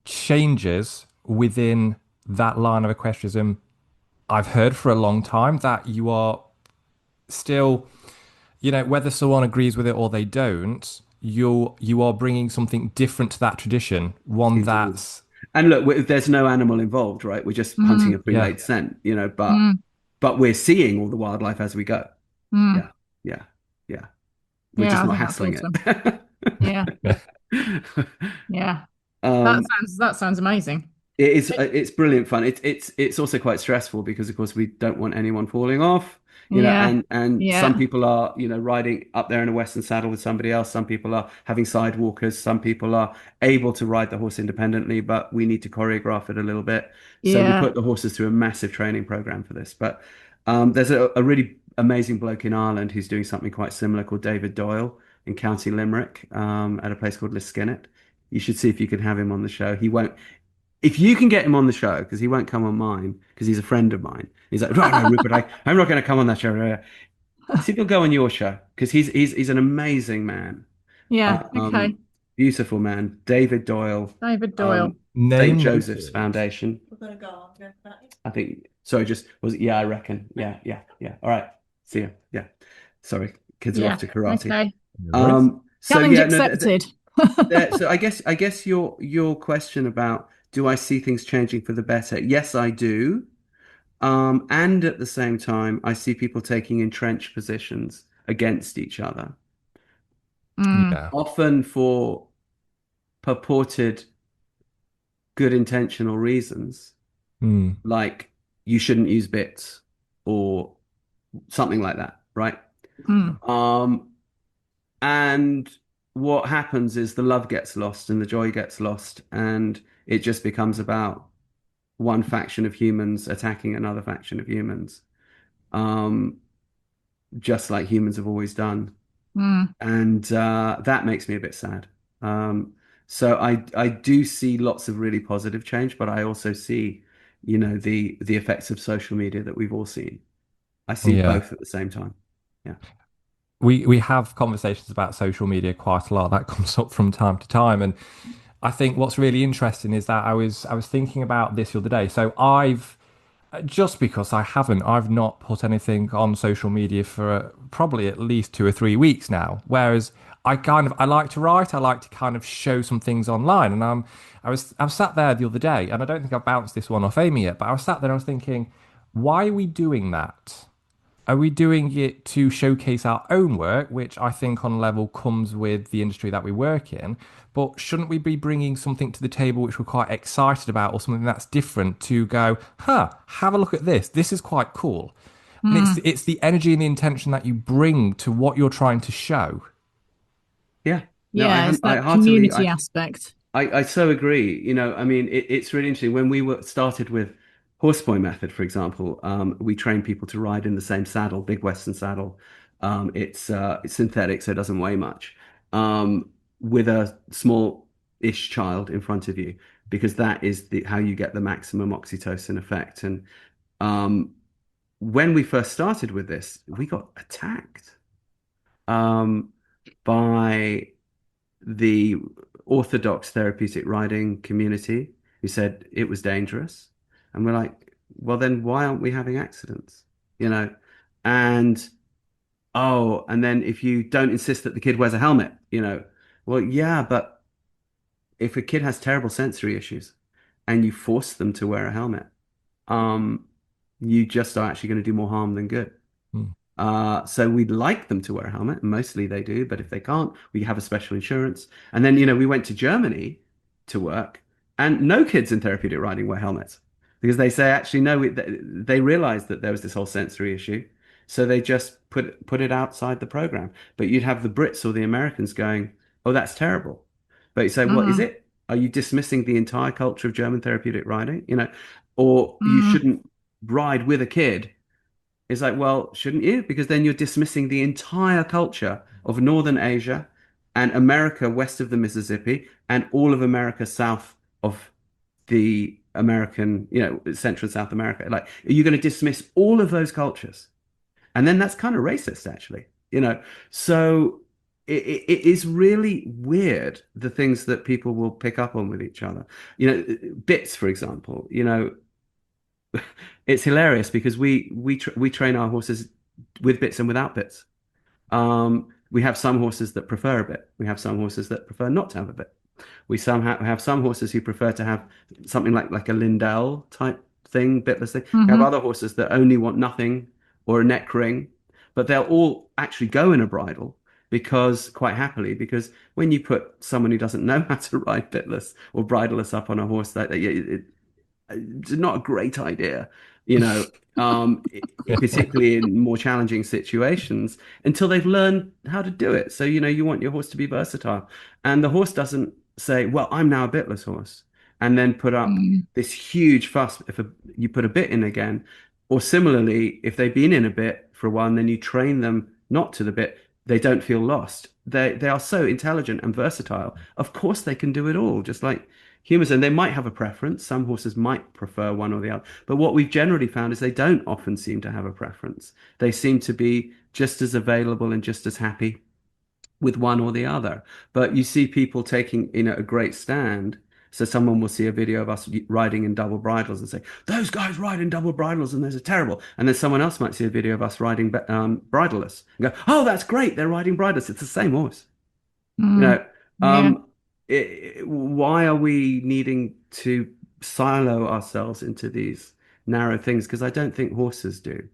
changes within that line of equestrianism I've heard for a long time, that you are still, whether someone agrees with it or they don't, you are bringing something different to that tradition, one Indeed. that's And look, there's no animal involved, right? We're just hunting a Mm, yeah, pre-laid scent, but mm, we're seeing all the wildlife as we go. mm. Yeah, yeah, yeah. We're just Yeah, I not think that's hassling awesome. it. Yeah, yeah. yeah. That Um, sounds amazing. It is it's brilliant fun. It's also quite stressful because of course we don't want anyone falling off, Yeah, and some yeah, people are, riding up there in a Western saddle with somebody else. Some people are having side walkers. Some people are able to ride the horse independently, but we need to choreograph it a little bit. So we yeah, put the horses through a massive training program for this. But there's a really amazing bloke in Ireland who's doing something quite similar called David Doyle in County Limerick, at a place called Liskinnet. You should see if you can have him on the show. He won't. If you can get him on the show, because he won't come on mine, because he's a friend of mine. He's like, right, no, Rupert, I'm not going to come on that show. See if he'll go on your show, because he's an amazing man, yeah. Okay, um, beautiful man. David Doyle, David Doyle. St. Name Joseph's noted. Foundation. I think. Sorry, just was it? Yeah, I reckon. Yeah, yeah, yeah. All right, see you. Yeah, sorry, kids are off Yeah. to karate. Okay. No worries. So Challenge yeah, no. accepted. So I guess your question about do I see things changing for the better? Yes, I do. And at the same time, I see people taking entrenched positions against each other, Mm, Yeah. often for purported good intentional reasons, Mm. like you shouldn't use bits or something like that, right? mm, Um, and what happens is the love gets lost and the joy gets lost, and it just becomes about one faction of humans attacking another faction of humans, um, just like humans have always done. mm. And that makes me a bit sad. Um, so I do see lots of really positive change, but I also see, the effects of social media that we've all seen. I see Yeah. both at the same time. Yeah. We have conversations about social media quite a lot. That comes up from time to time. And I think what's really interesting is that I was thinking about this the other day. So I've just because I've not put anything on social media for probably at least 2 or 3 weeks now. Whereas I like to write, I like to kind of show some things online. And I was sat there the other day, and I don't think I've bounced this one off Amy yet, but I was sat there and I was thinking, why are we doing that? Are we doing it to showcase our own work, which I think on a level comes with the industry that we work in? But shouldn't we be bringing something to the table which we're quite excited about, or something that's different to go, huh, have a look at this. This is quite cool. And Mm. it's the energy and the intention that you bring to what you're trying to show. Yeah. No, Yeah, it's I that heartily, community aspect. I so agree. I mean, it's really interesting. When we started with horseboy method, for example, we train people to ride in the same saddle, big Western saddle. It's synthetic, so it doesn't weigh much. With a small-ish child in front of you, because that is how you get the maximum oxytocin effect. And um, when we first started with this, we got attacked um, by the orthodox therapeutic riding community who said it was dangerous. And we're like, well, then why aren't we having accidents? You know? And and then if you don't insist that the kid wears a helmet, well, yeah, but if a kid has terrible sensory issues and you force them to wear a helmet, um, you just are actually going to do more harm than good. Hmm. So we'd like them to wear a helmet, and mostly they do, but if they can't, we have a special insurance. And then, we went to Germany to work, and no kids in therapeutic riding wear helmets because they say, actually, no, they realized that there was this whole sensory issue. So they just put it outside the program. But you'd have the Brits or the Americans going, oh, that's terrible. But you say, well, is Mm, it? Are you dismissing the entire culture of German therapeutic riding? Or you mm, shouldn't ride with a kid. It's like, well, shouldn't you? Because then you're dismissing the entire culture of Northern Asia and America west of the Mississippi and all of America south of the American, Central and South America. Like, are you going to dismiss all of those cultures? And then that's kind of racist, actually. So it is really weird the things that people will pick up on with each other. Bits, for example, it's hilarious because we train our horses with bits and without bits. We have some horses that prefer a bit. We have some horses that prefer not to have a bit. We have some horses who prefer to have something like a Lindell type thing, bitless thing. We have hmm other horses that only want nothing or a neck ring, but they'll all actually go in a bridle because quite happily, because when you put someone who doesn't know how to ride bitless or bridleless up on a horse, it's not a great idea, you know, particularly in more challenging situations until they've learned how to do it. So, you want your horse to be versatile. And the horse doesn't say, well, I'm now a bitless horse, and then put up mm, this huge fuss if you put a bit in again. Or similarly, if they've been in a bit for a while and then you train them not to the bit, they don't feel lost. They are so intelligent and versatile. Of course, they can do it all, just like humans, and they might have a preference. Some horses might prefer one or the other. But what we've generally found is they don't often seem to have a preference. They seem to be just as available and just as happy with one or the other. But you see people taking, a great stand. So someone will see a video of us riding in double bridles and say, those guys ride in double bridles and those are terrible. And then someone else might see a video of us riding bridleless and go, oh, that's great. They're riding bridleless. It's the same horse. You mm. know, Yeah. why are we needing to silo ourselves into these narrow things? Because I don't think horses do.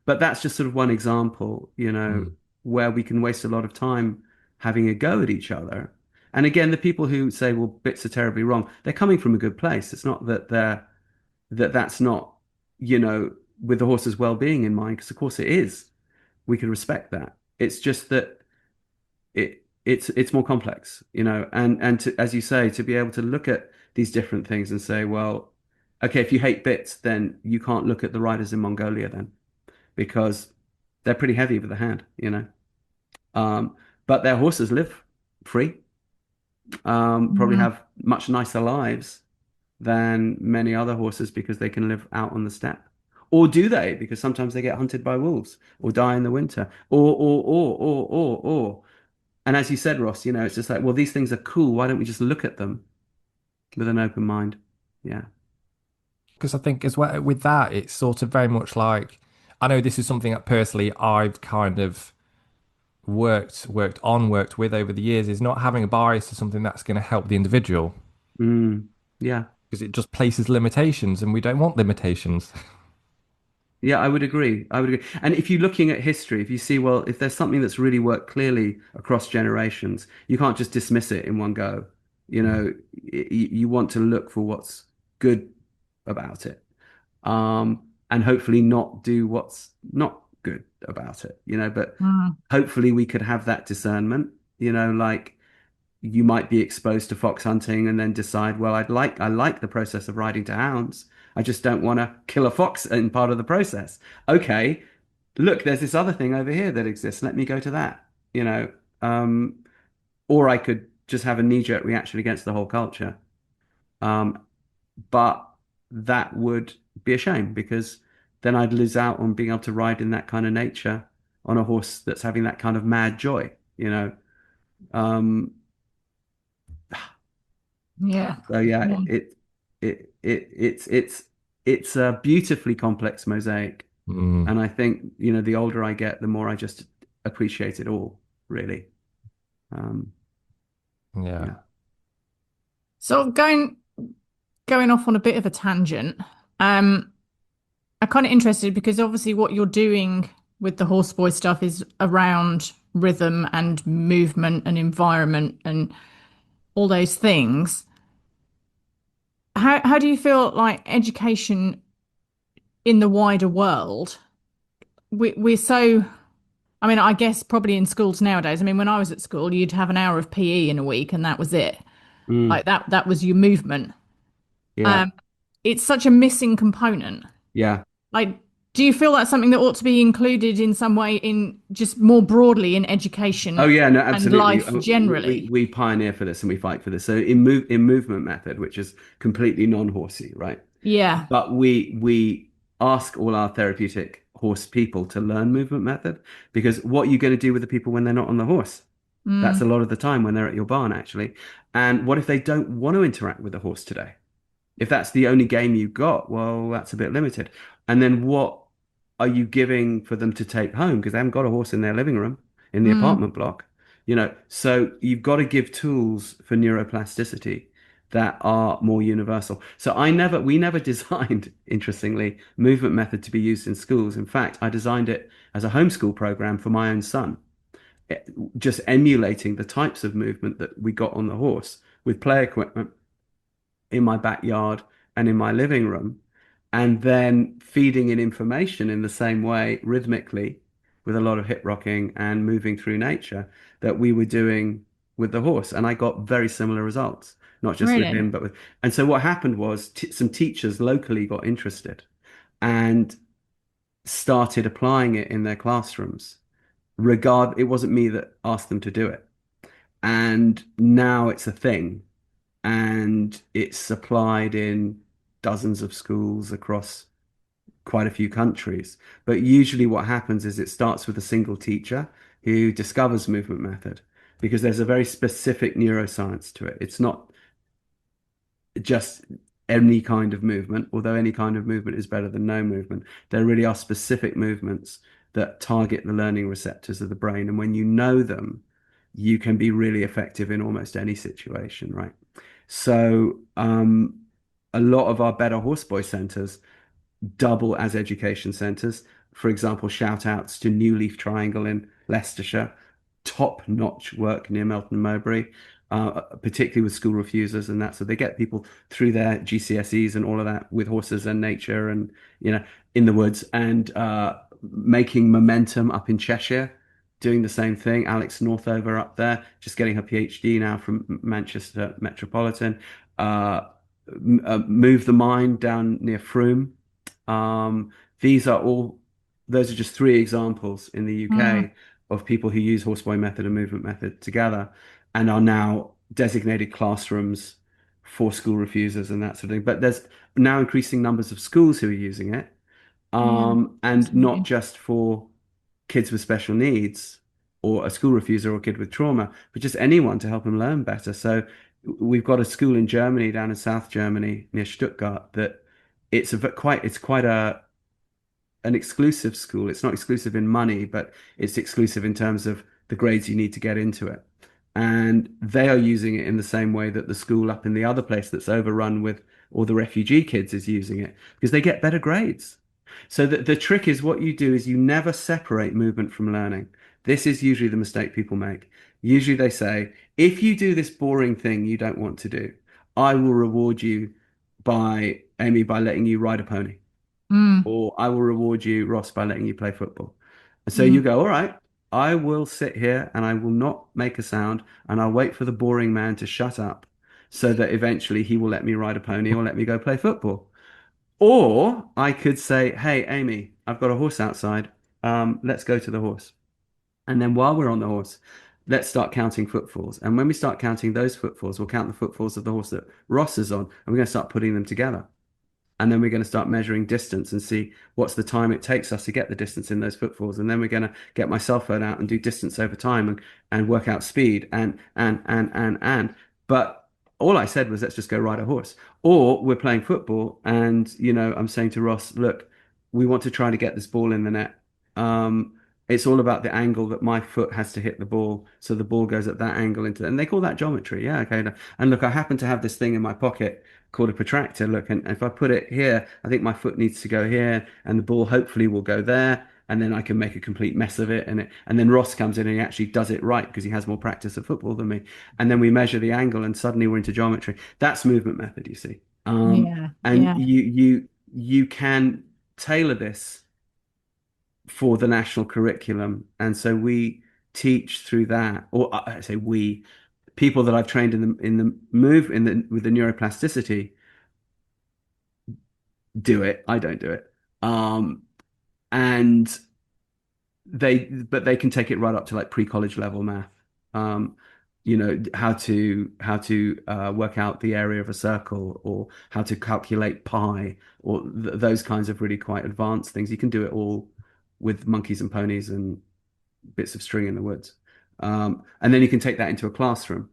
But that's just sort of one example, Mm. where we can waste a lot of time having a go at each other. And again, the people who say, well, bits are terribly wrong, they're coming from a good place. It's not that that's not, with the horse's well-being in mind, because of course it is. We can respect that. It's just that it's more complex, and as you say, to be able to look at these different things and say, well, okay, if you hate bits, then you can't look at the riders in Mongolia then, because they're pretty heavy with the hand. Um, but their horses live free, probably Mm. have much nicer lives than many other horses because they can live out on the steppe. Or do they? Because sometimes they get hunted by wolves or die in the winter. Or. And as you said, Ross, it's just like, well, these things are cool. Why don't we just look at them with an open mind? Yeah. Because I think as well with that, it's sort of very much like I know this is something that personally I've kind of worked with over the years is not having a bias to something that's going to help the individual Mm, yeah. because it just places limitations and we don't want limitations. Yeah, I would agree. I would agree. And if you're looking at history, if you see, well, if there's something that's really worked clearly across generations, you can't just dismiss it in one go. You want to look for what's good about it. And hopefully not do what's not good about it, but Mm. hopefully we could have that discernment, like you might be exposed to fox hunting and then decide, well, I like the process of riding to hounds. I just don't want to kill a fox in part of the process. Okay, look, there's this other thing over here that exists. Let me go to that, you know. Um, or I could just have a knee-jerk reaction against the whole culture. Um, but that would be a shame because then I'd lose out on being able to ride in that kind of nature on a horse that's having that kind of mad joy. Um, Yeah. so yeah, Yeah. it's a beautifully complex mosaic, Mm, and I think the older I get, the more I just appreciate it all, really. Um, yeah. yeah. So going off on a bit of a tangent. Um, I'm kind of interested because obviously what you're doing with the horse boy stuff is around rhythm and movement and environment and all those things. How do you feel like education in the wider world? We're so, I mean, I guess probably in schools nowadays. I mean, when I was at school, you'd have an hour of PE in a week and that was it. Mm, Like that was your movement. yeah, Um, it's such a missing component. yeah. Like, do you feel that's something that ought to be included in some way in just more broadly in Oh education yeah, no, and absolutely. life generally? We pioneer for this and we fight for this. So in movement method, which is completely non-horsey, right? Yeah. But we ask all our therapeutic horse people to learn movement method because what are you going to do with the people when they're not on the horse? That's a Mm, lot of the time when they're at your barn, actually. And what if they don't want to interact with the horse today? If that's the only game you've got, well, that's a bit limited. And then what are you giving for them to take home? Because they haven't got a horse in their living room in the mm, apartment block, So you've got to give tools for neuroplasticity that are more universal. So we never designed, interestingly, movement method to be used in schools. In fact, I designed it as a homeschool program for my own son, just emulating the types of movement that we got on the horse with play equipment in my backyard and in my living room, and then feeding in information in the same way, rhythmically, with a lot of hip rocking and moving through nature that we were doing with the horse. And I got very similar results, not just with really? him, but with. And so what happened was some teachers locally got interested and started applying it in their classrooms. It wasn't me that asked them to do it. And now it's a thing and it's applied in dozens of schools across quite a few countries. But usually what happens is it starts with a single teacher who discovers movement method because there's a very specific neuroscience to it. It's not just any kind of movement, although any kind of movement is better than no movement. There really are specific movements that target the learning receptors of the brain. And when you know them, you can be really effective in almost any situation, right? So, a lot of our better horseboy centers double as education centres. For example, shout outs to New Leaf Triangle in Leicestershire, top notch work near Melton Mowbray, particularly with school refusers and that. So they get people through their GCSEs and all of that with horses and nature and, in the woods and making momentum up in Cheshire. Doing the same thing. Alex Northover up there, just getting her PhD now from Manchester Metropolitan. Uh, Move the Mind down near Frome. um, these are all, those are just three examples in the Mm, UK of people who use horseboy method and movement method together and are now designated classrooms for school refusers and that sort of thing. But there's now increasing numbers of schools who are using it, yeah, and not absolutely. just for kids with special needs or a school refuser or a kid with trauma, but just anyone to help them learn better. So we've got a school in Germany, down in South Germany near Stuttgart, that it's quite a an exclusive school. It's not exclusive in money, but it's exclusive in terms of the grades you need to get into it. And they are using it in the same way that the school up in the other place that's overrun with all the refugee kids is using it because they get better grades. So the trick is what you do is you never separate movement from learning. This is usually the mistake people make. Usually they say, if you do this boring thing you don't want to do, I will reward you by Amy by letting you ride a pony, Mm, or I will reward you, Ross, by letting you play football. And so you mm. go, all right, I will sit here and I will not make a sound and I'll wait for the boring man to shut up so that eventually he will let me ride a pony or let me go play football. Or I could say, hey, Amy, I've got a horse outside. Let's go to the horse. And then while we're on the horse, let's start counting footfalls. And when we start counting those footfalls, we'll count the footfalls of the horse that Ross is on, and we're going to start putting them together. And then we're going to start measuring distance and see what's the time it takes us to get the distance in those footfalls. And then we're going to get my cell phone out and do distance over time and work out speed and. But all I said was, let's just go ride a horse. Or we're playing football and, I'm saying to Ross, look, we want to try to get this ball in the net. It's all about the angle that my foot has to hit the ball. So the ball goes at that angle and they call that geometry. Yeah. Okay. And look, I happen to have this thing in my pocket called a protractor. Look, and if I put it here, I think my foot needs to go here, and the ball hopefully will go there, and then I can make a complete mess of it. And then Ross comes in and he actually does it right because he has more practice of football than me. And then we measure the angle, and suddenly we're into geometry. That's movement method, you see. Yeah, And yeah, you can tailor this for the national curriculum, and so we teach through that. Or I say we, people that I've trained in the move in the with the neuroplasticity do it. I don't do it. And they can take it right up to like pre-college level math. Um, how to work out the area of a circle, or how to calculate pi, or those kinds of really quite advanced things. You can do it all with monkeys and ponies and bits of string in the woods. And then you can take that into a classroom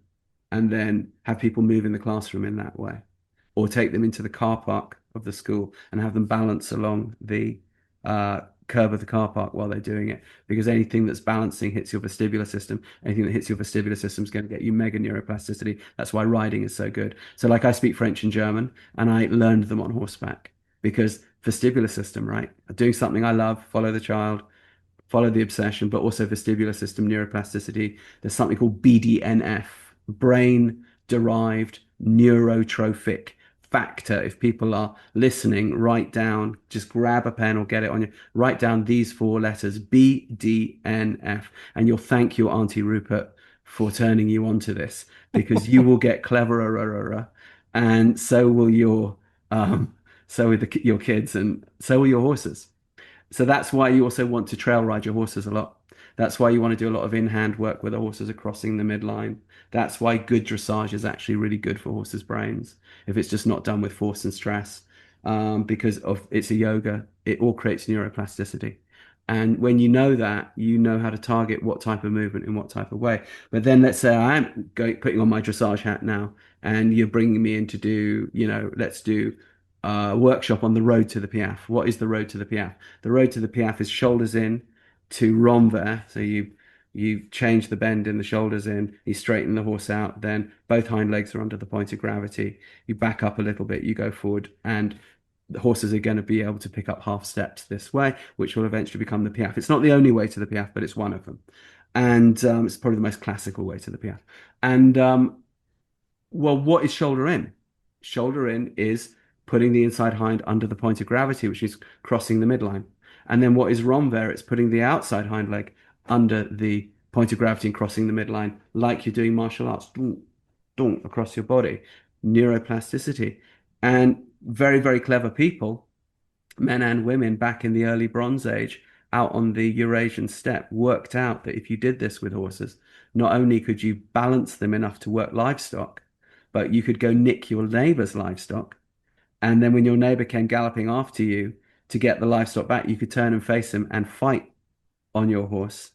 and then have people move in the classroom in that way, or take them into the car park of the school and have them balance along the curb of the car park while they're doing it. Because anything that's balancing hits your vestibular system. Anything that hits your vestibular system is going to get you mega neuroplasticity. That's why riding is so good. So, like, I speak French and German, and I learned them on horseback because vestibular system, right? Doing something I love, follow the child, follow the obsession, but also vestibular system neuroplasticity. There's something called BDNF, brain derived neurotrophic factor. If people are listening, write down, just grab a pen or get it on you, write down these four letters, BDNF, and you'll thank your Auntie Rupert for turning you onto this, because you will get cleverer, and so will your kids, and so will your horses. So that's why you also want to trail ride your horses a lot. That's why you want to do a lot of in-hand work where the horses are crossing the midline. That's why good dressage is actually really good for horses' brains if it's just not done with force and stress, because of it's a yoga. It all creates neuroplasticity. And when you know that, you know how to target what type of movement in what type of way. But then let's say I am putting on my dressage hat now, and you're bringing me in to do, let's do workshop on the road to the Piaffe. What is the road to the Piaffe? The road to the Piaffe is shoulders in to renvers. So you change the bend in the shoulders in, you straighten the horse out, then both hind legs are under the point of gravity. You back up a little bit, you go forward, and the horses are going to be able to pick up half steps this way, which will eventually become the Piaffe. It's not the only way to the Piaffe, but it's one of them. And it's probably the most classical way to the Piaffe. And well, what is shoulder in? Shoulder in is putting the inside hind under the point of gravity, which is crossing the midline. And then what is renvers? It's putting the outside hind leg under the point of gravity and crossing the midline, like you're doing martial arts, across your body. Neuroplasticity. And very, very clever people, men and women back in the early Bronze Age, out on the Eurasian steppe, worked out that if you did this with horses, not only could you balance them enough to work livestock, but you could go nick your neighbor's livestock. And then when your neighbor came galloping after you to get the livestock back, you could turn and face him and fight on your horse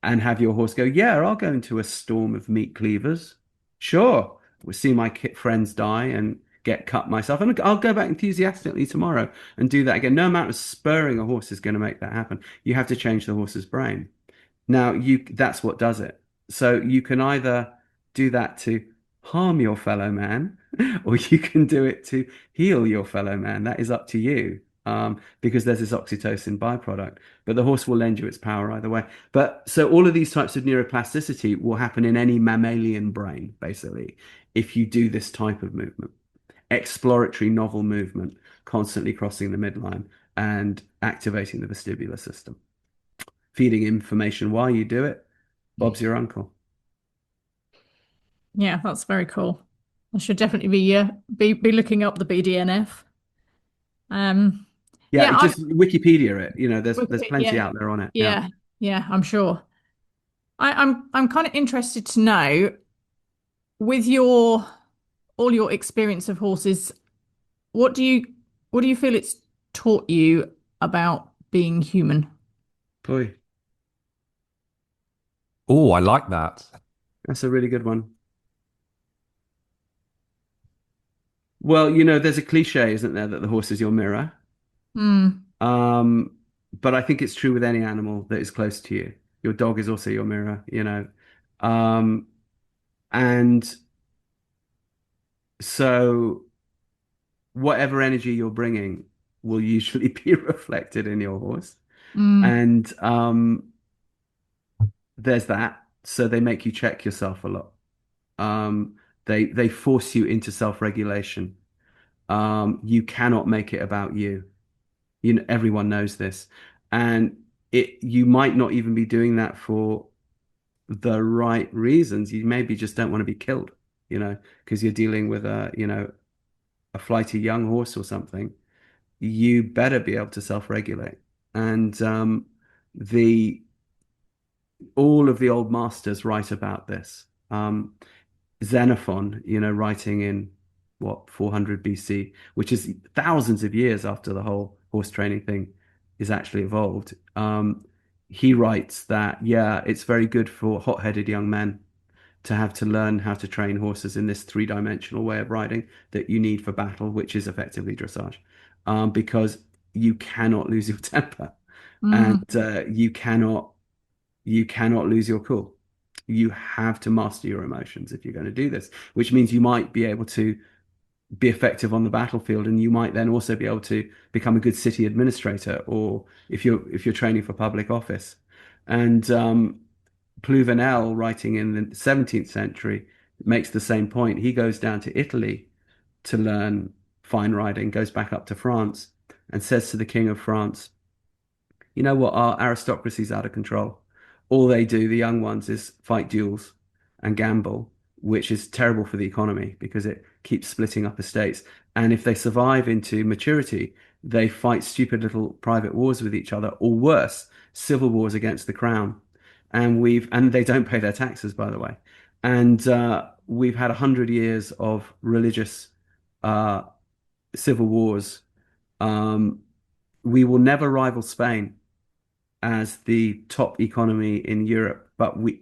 and have your horse go, yeah, I'll go into a storm of meat cleavers. Sure. We'll see my friends die and get cut myself. And I'll go back enthusiastically tomorrow and do that again. No amount of spurring a horse is going to make that happen. You have to change the horse's brain. Now, that's what does it. So you can either do that to harm your fellow man, or you can do it to heal your fellow man. That is up to you, because there's this oxytocin byproduct. But the horse will lend you its power either way. But so all of these types of neuroplasticity will happen in any mammalian brain, basically, if you do this type of movement. Exploratory, novel movement, constantly crossing the midline and activating the vestibular system. Feeding information while you do it. Bob's your uncle. yeah. That's very cool. I should definitely be looking up the BDNF. Um, Yeah, yeah, just Wikipedia it. There's plenty yeah, out there on it. Yeah. yeah, yeah. I'm sure. I'm kind of interested to know, with all your experience of horses, what do you what do you feel it's taught you about being human? Boy, Oh, I like that. that's a really good one. Well, there's a cliche, isn't there, that the horse is your mirror. Hmm. Um, but I think it's true with any animal that is close to you. Your dog is also your mirror. Um, and so whatever energy you're bringing will usually be reflected in your horse. Mm, And there's that. So they make you check yourself a lot. Um, they force you into self-regulation. You cannot make it about you. You know, everyone knows this, and it you might not even be doing that for the right reasons. You maybe just don't want to be killed, because you're dealing with a flighty young horse or something. You better be able to self-regulate. And the all of the old masters write about this. Xenophon, writing in what 400 BC, which is thousands of years after the whole horse training thing is actually evolved. He writes that, yeah, it's very good for hot-headed young men to have to learn how to train horses in this three-dimensional way of riding that you need for battle, which is effectively dressage, because you cannot lose your temper, and mm, you cannot lose your cool. You have to master your emotions if you're going to do this, which means you might be able to be effective on the battlefield, and you might then also be able to become a good city administrator, or if you're training for public office. And Pluvinel, writing in the 17th century, makes the same point. He goes down to Italy to learn fine riding, goes back up to France, and says to the King of France, you know what? Our aristocracy's out of control. All they do, the young ones, is fight duels and gamble, which is terrible for the economy because it keeps splitting up estates. And if they survive into maturity, they fight stupid little private wars with each other, or worse, civil wars against the crown. And they don't pay their taxes, by the way. And we've had 100 years of religious uh, civil wars. Um, we will never rival Spain as the top economy in Europe,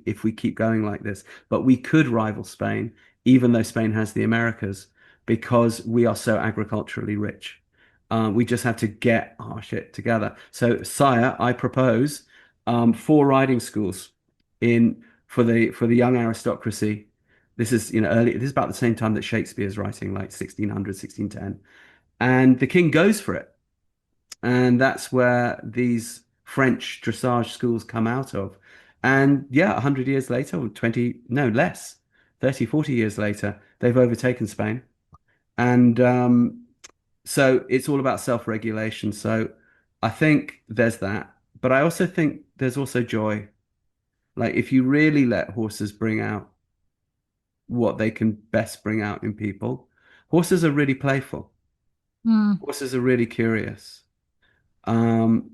if we keep going like this, but we could rival Spain, even though Spain has the Americas, because we are so agriculturally rich. We just have to get our shit together. So, sire, I propose four riding schools in for the young aristocracy. This is early. This is about the same time that Shakespeare's writing, like 1600, 1610, and the king goes for it. And that's where these French dressage schools come out of. And yeah, 100 years later, or 20, no, less, 30, 40 years later, they've overtaken Spain. And so it's all about self-regulation. So I think there's that. But I also think there's also joy. Like if you really let horses bring out what they can best bring out in people, horses are really playful. mm. Horses are really curious.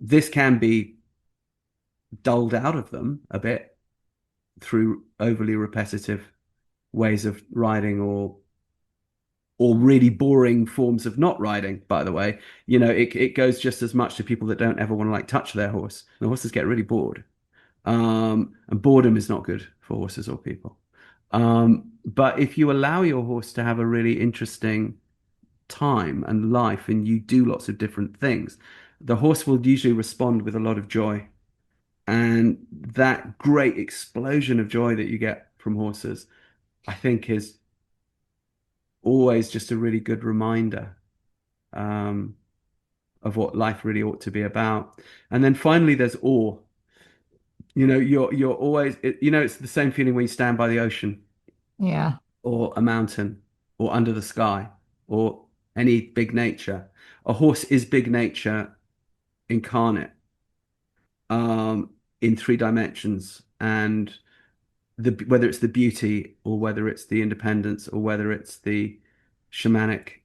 This can be dulled out of them a bit through overly repetitive ways of riding, or really boring forms of not riding, by the way. It goes just as much to people that don't ever want to like touch their horse. The horses get really bored. And boredom is not good for horses or people. But if you allow your horse to have a really interesting time and life, and you do lots of different things, the horse will usually respond with a lot of joy. And that great explosion of joy that you get from horses, I think, is always just a really good reminder um, of what life really ought to be about. And then finally, there's awe. You're always, it's the same feeling when you stand by the ocean, Yeah. or a mountain, or under the sky, or any big nature. A horse is big nature incarnate, in three dimensions, and whether it's the beauty, or whether it's the independence, or whether it's the shamanic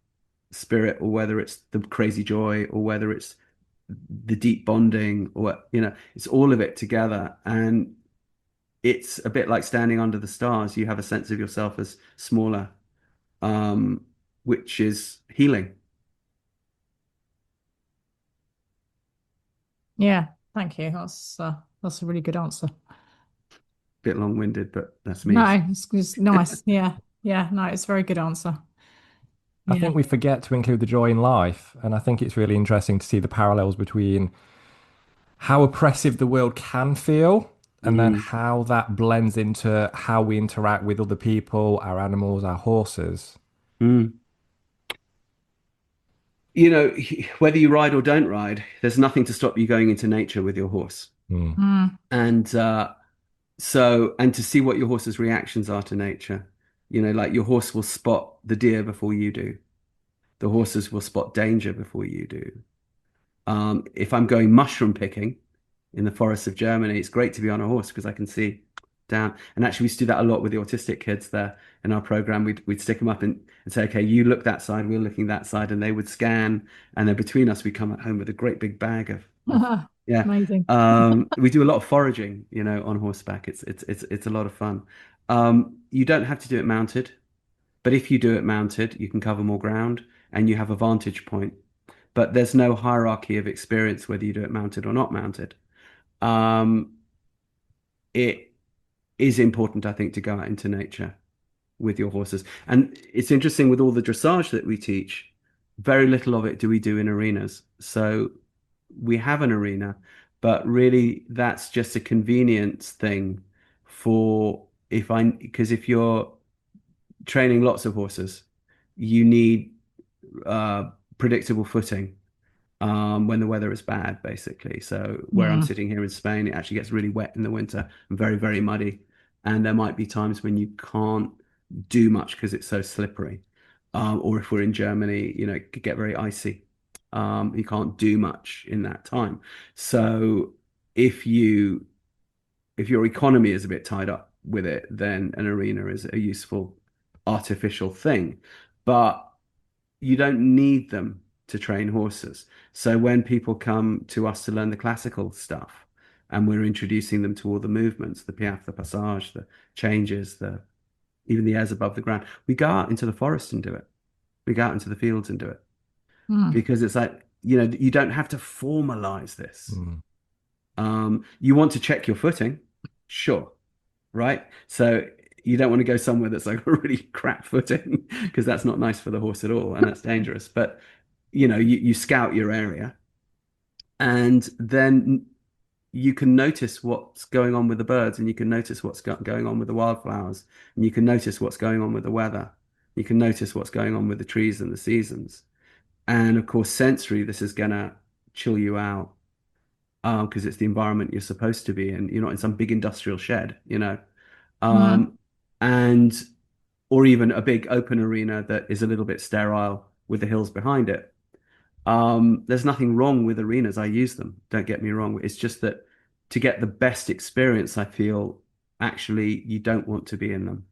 spirit, or whether it's the crazy joy, or whether it's the deep bonding, or it's all of it together. And it's a bit like standing under the stars. You have a sense of yourself as smaller, um, which is healing. Yeah. Thank you. That's a really good answer. Bit long-winded, but that's me. No, it's nice. Yeah. Yeah. No, it's a very good answer. I Yeah. think we forget to include the joy in life. And I think it's really interesting to see the parallels between how oppressive the world can feel and then Mm, how that blends into how we interact with other people, our animals, our horses. mm. you know, whether you ride or don't ride, there's nothing to stop you going into nature with your horse. Mm. Mm, And and to see what your horse's reactions are to nature. You know, like your horse will spot the deer before you do. The horses will spot danger before you do. If I'm going mushroom picking in the forests of Germany, it's great to be on a horse because I can see down. And actually, we used to do that a lot with the autistic kids there in our program. We'd stick them up and say, okay, you look that side, we're looking that side, and they would scan. And then between us, we come at home with a great big bag of yeah. amazing. We do a lot of foraging, you know, on horseback. It's a lot of fun. You don't have to do it mounted, but if you do it mounted, you can cover more ground and you have a vantage point. But there's no hierarchy of experience whether you do it mounted or not mounted. Um, it is important, I think, to go out into nature with your horses. And it's interesting with all the dressage that we teach, very little of it do we do in arenas. So we have an arena, but really that's just a convenience thing for because if you're training lots of horses, you need predictable footing when the weather is bad, basically. So where I'm Mm, sitting here in Spain, it actually gets really wet in the winter and very, very muddy. And there might be times when you can't do much because it's so slippery. Or if we're in Germany, you know, it could get very icy. You can't do much in that time. So if you if your economy is a bit tied up with it, then an arena is a useful artificial thing. But you don't need them to train horses. So when people come to us to learn the classical stuff, and we're introducing them to all the movements, the piaffe, the passage, the changes, the even the airs above the ground, we go out into the forest and do it. We go out into the fields and do it mm, because it's like, you know, you don't have to formalize this. Mm. You want to check your footing, sure, right? So you don't want to go somewhere that's like a really crap footing because that's not nice for the horse at all and that's dangerous. But you know, you scout your area and then you can notice what's going on with the birds and you can notice what's going on with the wildflowers and you can notice what's going on with the weather. You can notice what's going on with the trees and the seasons. And of course, sensory, this is gonna chill you out because it's the environment you're supposed to be in. You're not in some big industrial shed, you know. mm, Um, and or even a big open arena that is a little bit sterile with the hills behind it. There's nothing wrong with arenas. I use them. Don't get me wrong. It's just that to get the best experience, I feel actually you don't want to be in them.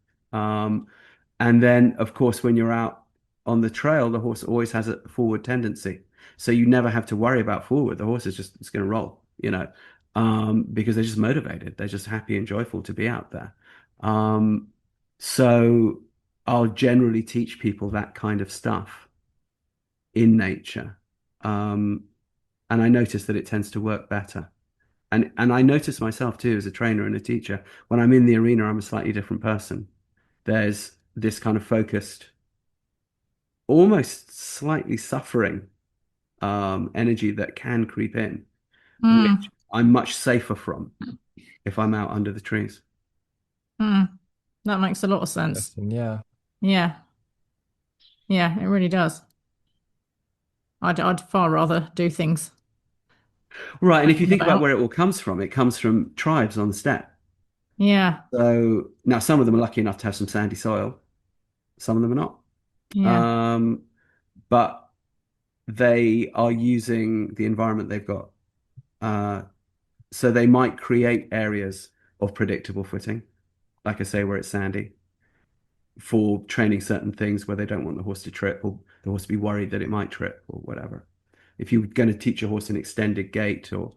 And then, of course, when you're out on the trail, the horse always has a forward tendency. So you never have to worry about forward. The horse is just it's going to roll, you know, because they're just motivated. They're just happy and joyful to be out there. Um, so I'll generally teach people that kind of stuff in nature. Um, and I notice that it tends to work better. And I notice myself too as a trainer and a teacher, when I'm in the arena, I'm a slightly different person. There's this kind of focused, almost slightly suffering energy that can creep in, which mm, I'm much safer from if I'm out under the trees. mm. That makes a lot of sense. Interesting, yeah. Yeah, yeah, it really does. I'd far rather do things Right, and if you think about about. where it all comes from, it comes from tribes on the steppe. Yeah, So now some of them are lucky enough to have some sandy soil, some of them are not. yeah. Um, but they are using the environment they've got. Uh, so they might create areas of predictable footing, like I say, where it's sandy, for training certain things where they don't want the horse to trip or the horse to be worried that it might trip or whatever. If you're going to teach a horse an extended gait or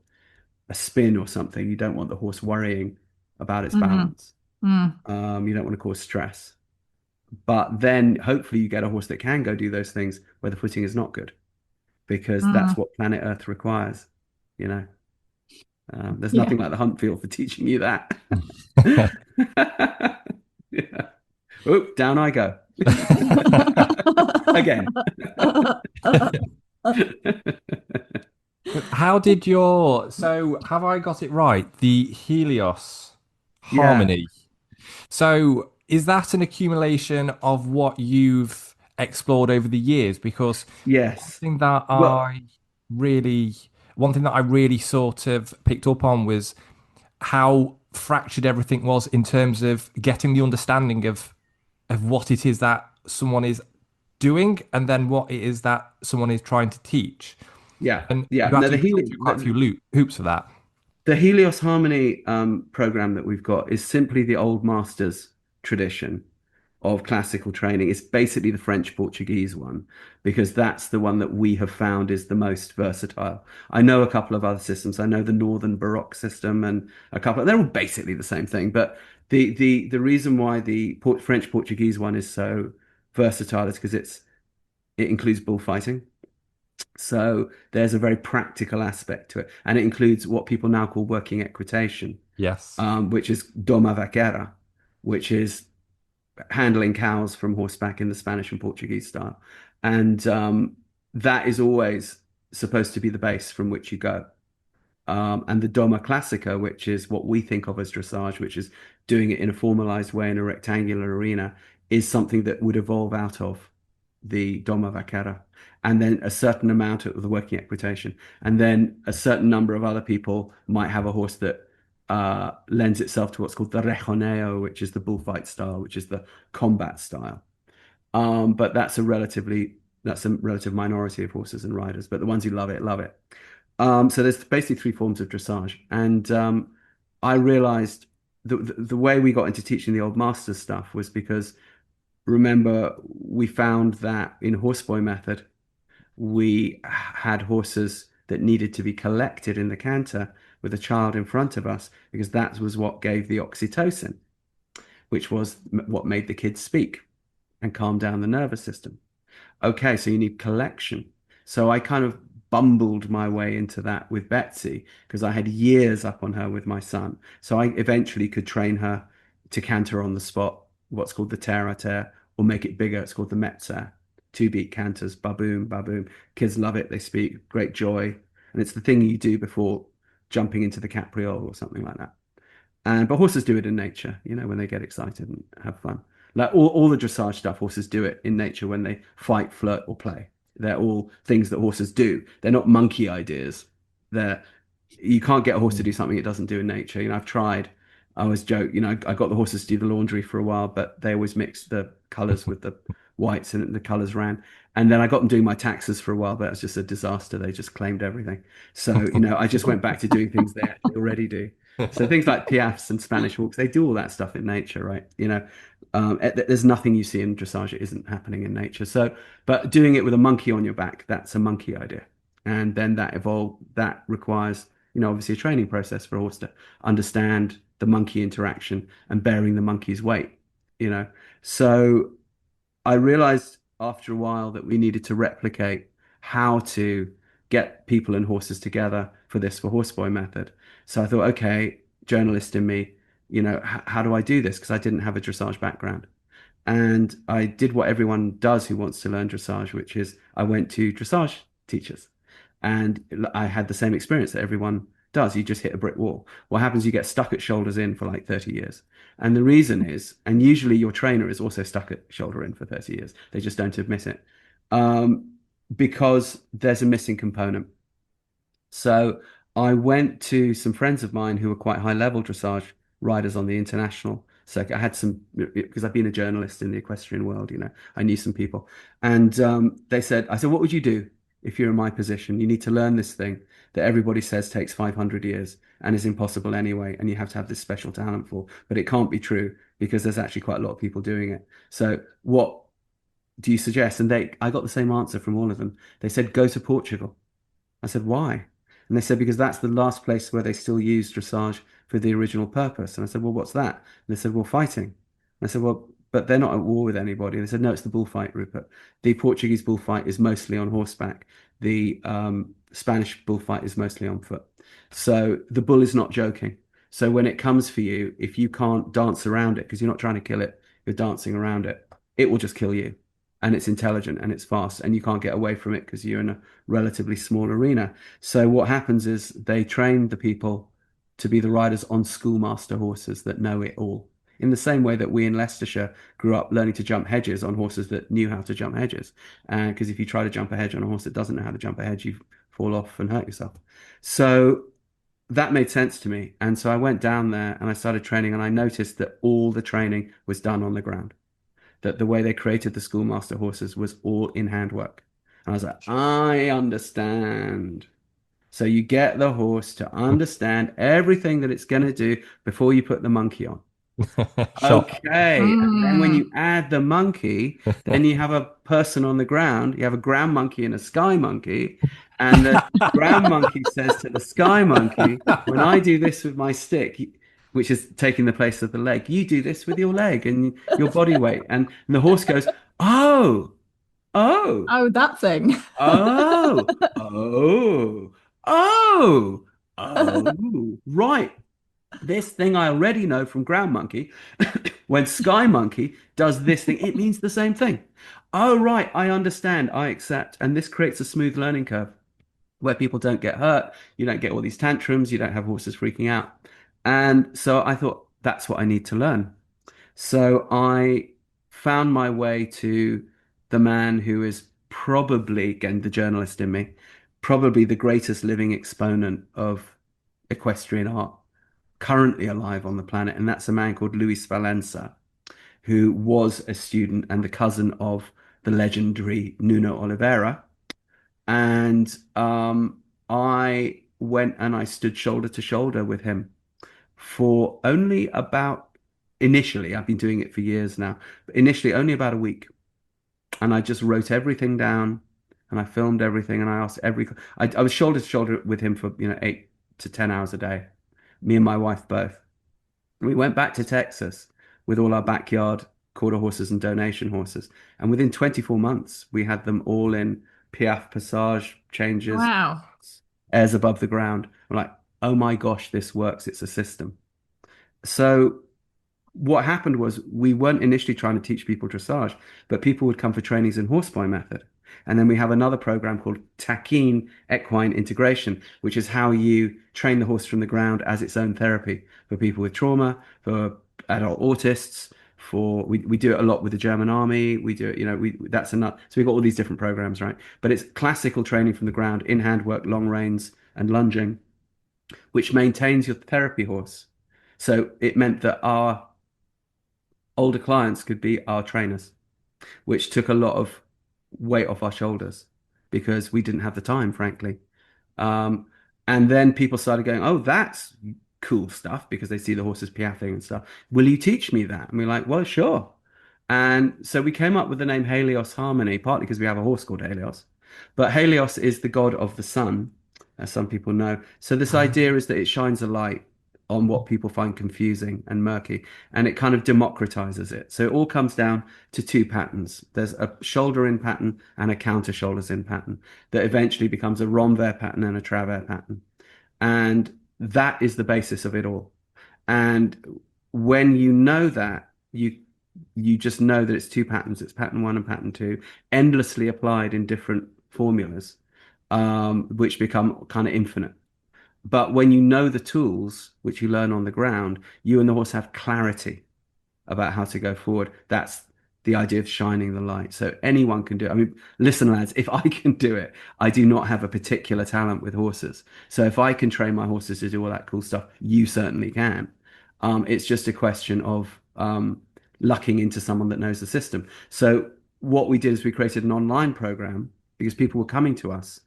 a spin or something, you don't want the horse worrying about its Mm, balance. mm, You don't want to cause stress. But then hopefully you get a horse that can go do those things where the footing is not good, because that's mm. what planet Earth requires, you know. There's Yeah. nothing like the hunt field for teaching you that. Yeah. Oop, down I go. Again. So have I got it right? The Helios Yeah. harmony. So is that an accumulation of what you've explored over the years? Because one Yes. thing that Well, I really, one thing that I really sort of picked up on was how fractured everything was in terms of getting the understanding of what it is that someone is doing and then what it is that someone is trying to teach. yeah, And yeah. you have No, to jump through quite a few hoops for that. the Helios Harmony program that we've got is simply the old masters tradition of classical training. It's basically the French Portuguese one because that's the one that we have found is the most versatile. I know a couple of other systems. I know the Northern Baroque system and a couple. They're all basically the same thing. But the reason why the French Portuguese one is so versatile is because it includes bullfighting. So there's a very practical aspect to it, and it includes what people now call working equitation, Yes. which is doma vaquera, which is handling cows from horseback in the Spanish and Portuguese style. And that is always supposed to be the base from which you go. And the Doma Classica, which is what we think of as dressage, which is doing it in a formalized way in a rectangular arena, is something that would evolve out of the Doma Vaquera. And then a certain amount of the working equitation. And then a certain number of other people might have a horse that lends itself to what's called the rejoneo, which is the bullfight style, which is the combat style. But that's a relative minority of horses and riders. But the ones who love it, love it. So there's basically three forms of dressage. And I realized the way we got into teaching the old masters stuff was because remember we found that in horseboy method, we had horses that needed to be collected in the canter with a child in front of us because that was what gave the oxytocin, which was what made the kids speak and calm down the nervous system. Okay, so you need collection. So I kind of bumbled my way into that with Betsy because I had years up on her with my son. So I eventually could train her to canter on the spot, what's called the terre à terre, or make it bigger. It's called the metzer. Two beat canters, baboom, baboom. Kids love it. They speak, great joy. And it's the thing you do before jumping into the capriole or something like that. But horses do it in nature, when they get excited and have fun. Like all the dressage stuff, horses do it in nature when they fight, flirt, or play. They're all things that horses do. They're not monkey ideas. They're You can't get a horse to do something it doesn't do in nature. I've tried. I always joke, I got the horses to do the laundry for a while, but they always mixed the colors with the whites and the colors ran. And then I got them doing my taxes for a while, but it was just a disaster. They just claimed everything. So, I just went back to doing things they actually already do. So things like piafs and Spanish walks, they do all that stuff in nature, right? There's nothing you see in dressage that isn't happening in nature. So, but doing it with a monkey on your back, that's a monkey idea. And then that requires, obviously a training process for a horse to understand the monkey interaction and bearing the monkey's weight, you know. So I realized after a while that we needed to replicate how to get people and horses together for horseboy method. So I thought, okay, journalist in me, how do I do this? Because I didn't have a dressage background. And I did what everyone does who wants to learn dressage, which is I went to dressage teachers. And I had the same experience that everyone does. You just hit a brick wall. What happens? You get stuck at shoulders in for like 30 years. And the reason is, and usually your trainer is also stuck at shoulder in for 30 years. They just don't admit it. Because there's a missing component. So I went to some friends of mine who were quite high level dressage riders on the international circuit. I had some, because I've been a journalist in the equestrian world, I knew some people. And I said, what would you do if you're in my position? You need to learn this thing that everybody says takes 500 years and is impossible anyway. And you have to have this special talent for, but it can't be true because there's actually quite a lot of people doing it. So what do you suggest? And I got the same answer from all of them. They said, go to Portugal. I said, why? And they said, because that's the last place where they still use dressage for the original purpose. And I said, well, what's that? And they said, well, fighting. And I said, well, but they're not at war with anybody. And they said, no, it's the bullfight, Rupert. The Portuguese bullfight is mostly on horseback. The Spanish bullfight is mostly on foot. So the bull is not joking. So when it comes for you, if you can't dance around it, because you're not trying to kill it, you're dancing around it, it will just kill you. And it's intelligent and it's fast and you can't get away from it because you're in a relatively small arena. So what happens is they train the people to be the riders on schoolmaster horses that know it all. in the same way that we in Leicestershire grew up learning to jump hedges on horses that knew how to jump hedges. And because if you try to jump a hedge on a horse that doesn't know how to jump a hedge, you fall off and hurt yourself. So that made sense to me. And so I went down there and I started training, and I noticed that all the training was done on the ground, that the way they created the schoolmaster horses was all in handwork. And I was like, I understand. So you get the horse to understand everything that it's going to do before you put the monkey on. Shock. Okay. And then when you add the monkey, then you have a person on the ground. You have a ground monkey and a sky monkey. And the ground monkey says to the sky monkey, when I do this with my stick, which is taking the place of the leg, you do this with your leg and your body weight. And the horse goes, oh, oh, Oh, that thing. oh, oh, oh, oh, right. This thing I already know from ground monkey. When sky monkey does this thing, it means the same thing. Oh, right. I understand. I accept. And this creates a smooth learning curve where people don't get hurt. You don't get all these tantrums. You don't have horses freaking out. And so I thought that's what I need to learn. So I found my way to the man who is probably, again, the journalist in me, probably the greatest living exponent of equestrian art currently alive on the planet, and that's a man called Luis Valença, who was a student and the cousin of the legendary Nuno Oliveira. And I went and I stood shoulder to shoulder with him for only about, initially, I've been doing it for years now, but initially only about a week. And I just wrote everything down and I filmed everything and I asked I was shoulder to shoulder with him for, 8 to 10 hours a day, me and my wife both. We went back to Texas with all our backyard quarter horses and donation horses. And within 24 months, we had them all in Piaffe Passage changes, Wow. airs above the ground. We're like, oh my gosh, this works. It's a system. So what happened was we weren't initially trying to teach people dressage, but people would come for trainings in horseboy method. And then we have another program called Taquine Equine Integration, which is how you train the horse from the ground as its own therapy for people with trauma, for adult autists, we do it a lot with the German army. We do it, that's enough. So we've got all these different programs, right? But it's classical training from the ground in handwork, long reins, and lunging, which maintains your therapy horse. So it meant that our older clients could be our trainers, which took a lot of weight off our shoulders because we didn't have the time, frankly. And then people started going, oh, that's cool stuff, because they see the horses piaffing and stuff. Will you teach me that? And we're like, well, sure. And so we came up with the name Helios Harmony, partly because we have a horse called Helios. But Helios is the god of the sun, as some people know. So this idea is that it shines a light on what people find confusing and murky, and it kind of democratizes it. So it all comes down to two patterns. There's a shoulder in pattern and a counter shoulders in pattern that eventually becomes a renvers pattern and a travers pattern. And that is the basis of it all. And when you know that, you just know that it's two patterns. It's pattern one and pattern two, endlessly applied in different formulas, which become kind of infinite. But when you know the tools, which you learn on the ground, you and the horse have clarity about how to go forward. That's the idea of shining the light. So anyone can do it. I mean, listen, lads, if I can do it, I do not have a particular talent with horses. So if I can train my horses to do all that cool stuff, you certainly can. It's just a question of lucking into someone that knows the system. So what we did is we created an online program because people were coming to us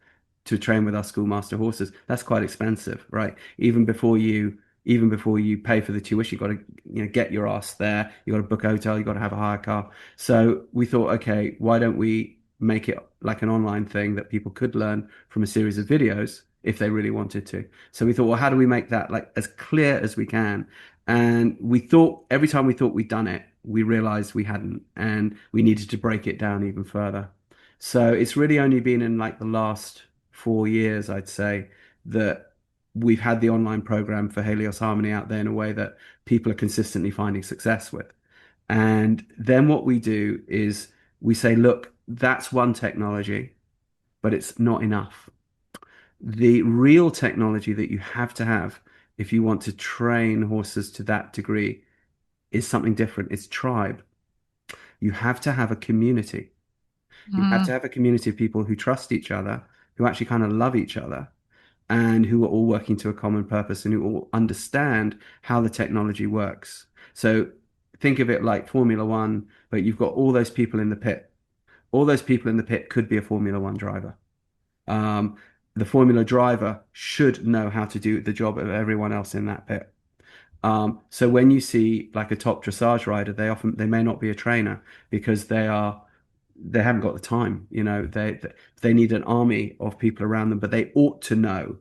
to train with our schoolmaster horses. That's quite expensive, right? Even before you pay for the tuition, you've got to get your ass there. You've got to book a hotel. You've got to have a hire car. So we thought, okay, why don't we make it like an online thing that people could learn from a series of videos if they really wanted to. So we thought, well, how do we make that like as clear as we can? And we thought every time we thought we'd done it, we realized we hadn't, and we needed to break it down even further. So it's really only been in like the last 4 years, I'd say, that we've had the online program for Helios Harmony out there in a way that people are consistently finding success with. And then what we do is we say, look, that's one technology, but it's not enough. The real technology that you have to have if you want to train horses to that degree is something different. It's tribe. You have to have a community. You have to Mm. have a community of people who trust each other, who actually kind of love each other, and who are all working to a common purpose and who all understand how the technology works. So think of it like Formula One, but you've got all those people in the pit. All those people in the pit could be a Formula One driver. Um, the Formula driver should know how to do the job of everyone else in that pit. So when you see like a top dressage rider, they may not be a trainer because they haven't got the time. They need an army of people around them, but they ought to know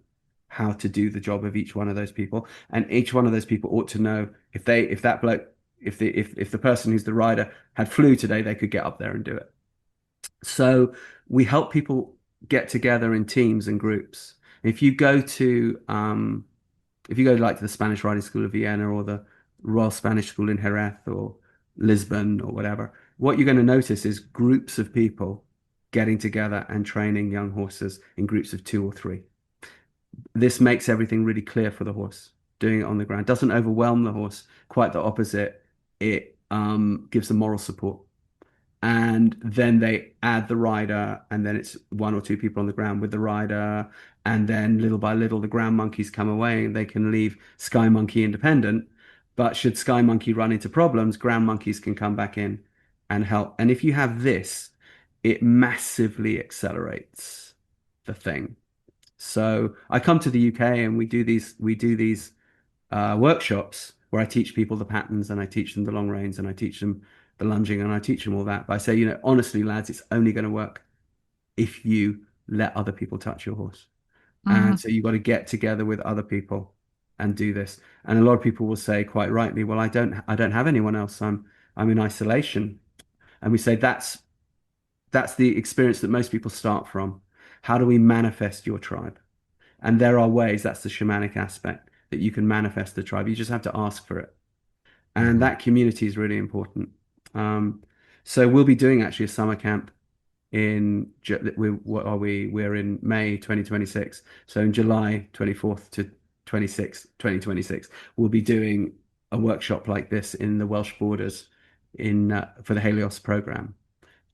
how to do the job of each one of those people, and each one of those people ought to know if that bloke if the person who's the rider had flu today, they could get up there and do it. So we help people get together in teams and groups. If you go to like to the Spanish Riding School of Vienna or the Royal Spanish School in Jerez or Lisbon or whatever, what you're going to notice is groups of people getting together and training young horses in groups of 2 or 3. This makes everything really clear for the horse. Doing it on the ground doesn't overwhelm the horse. Quite the opposite. It gives them moral support. And then they add the rider, and then it's 1 or 2 people on the ground with the rider, and then little by little the ground monkeys come away and they can leave Sky Monkey independent. But should Sky Monkey run into problems, ground monkeys can come back in and help. And if you have this, it massively accelerates the thing. So I come to the UK and we do these workshops where I teach people the patterns and I teach them the long reins and I teach them the lunging and I teach them all that. But I say, honestly, lads, it's only going to work if you let other people touch your horse. And Mm. so you've got to get together with other people and do this. And a lot of people will say quite rightly, well, I don't have anyone else. I'm in isolation. And we say that's the experience that most people start from. How do we manifest your tribe? And there are ways, that's the shamanic aspect, that you can manifest the tribe. You just have to ask for it. And that community is really important. Um, so we'll be doing actually a summer camp we're in May 2026. So in July 24th to 26th, 2026, we'll be doing a workshop like this in the Welsh borders for the Helios program.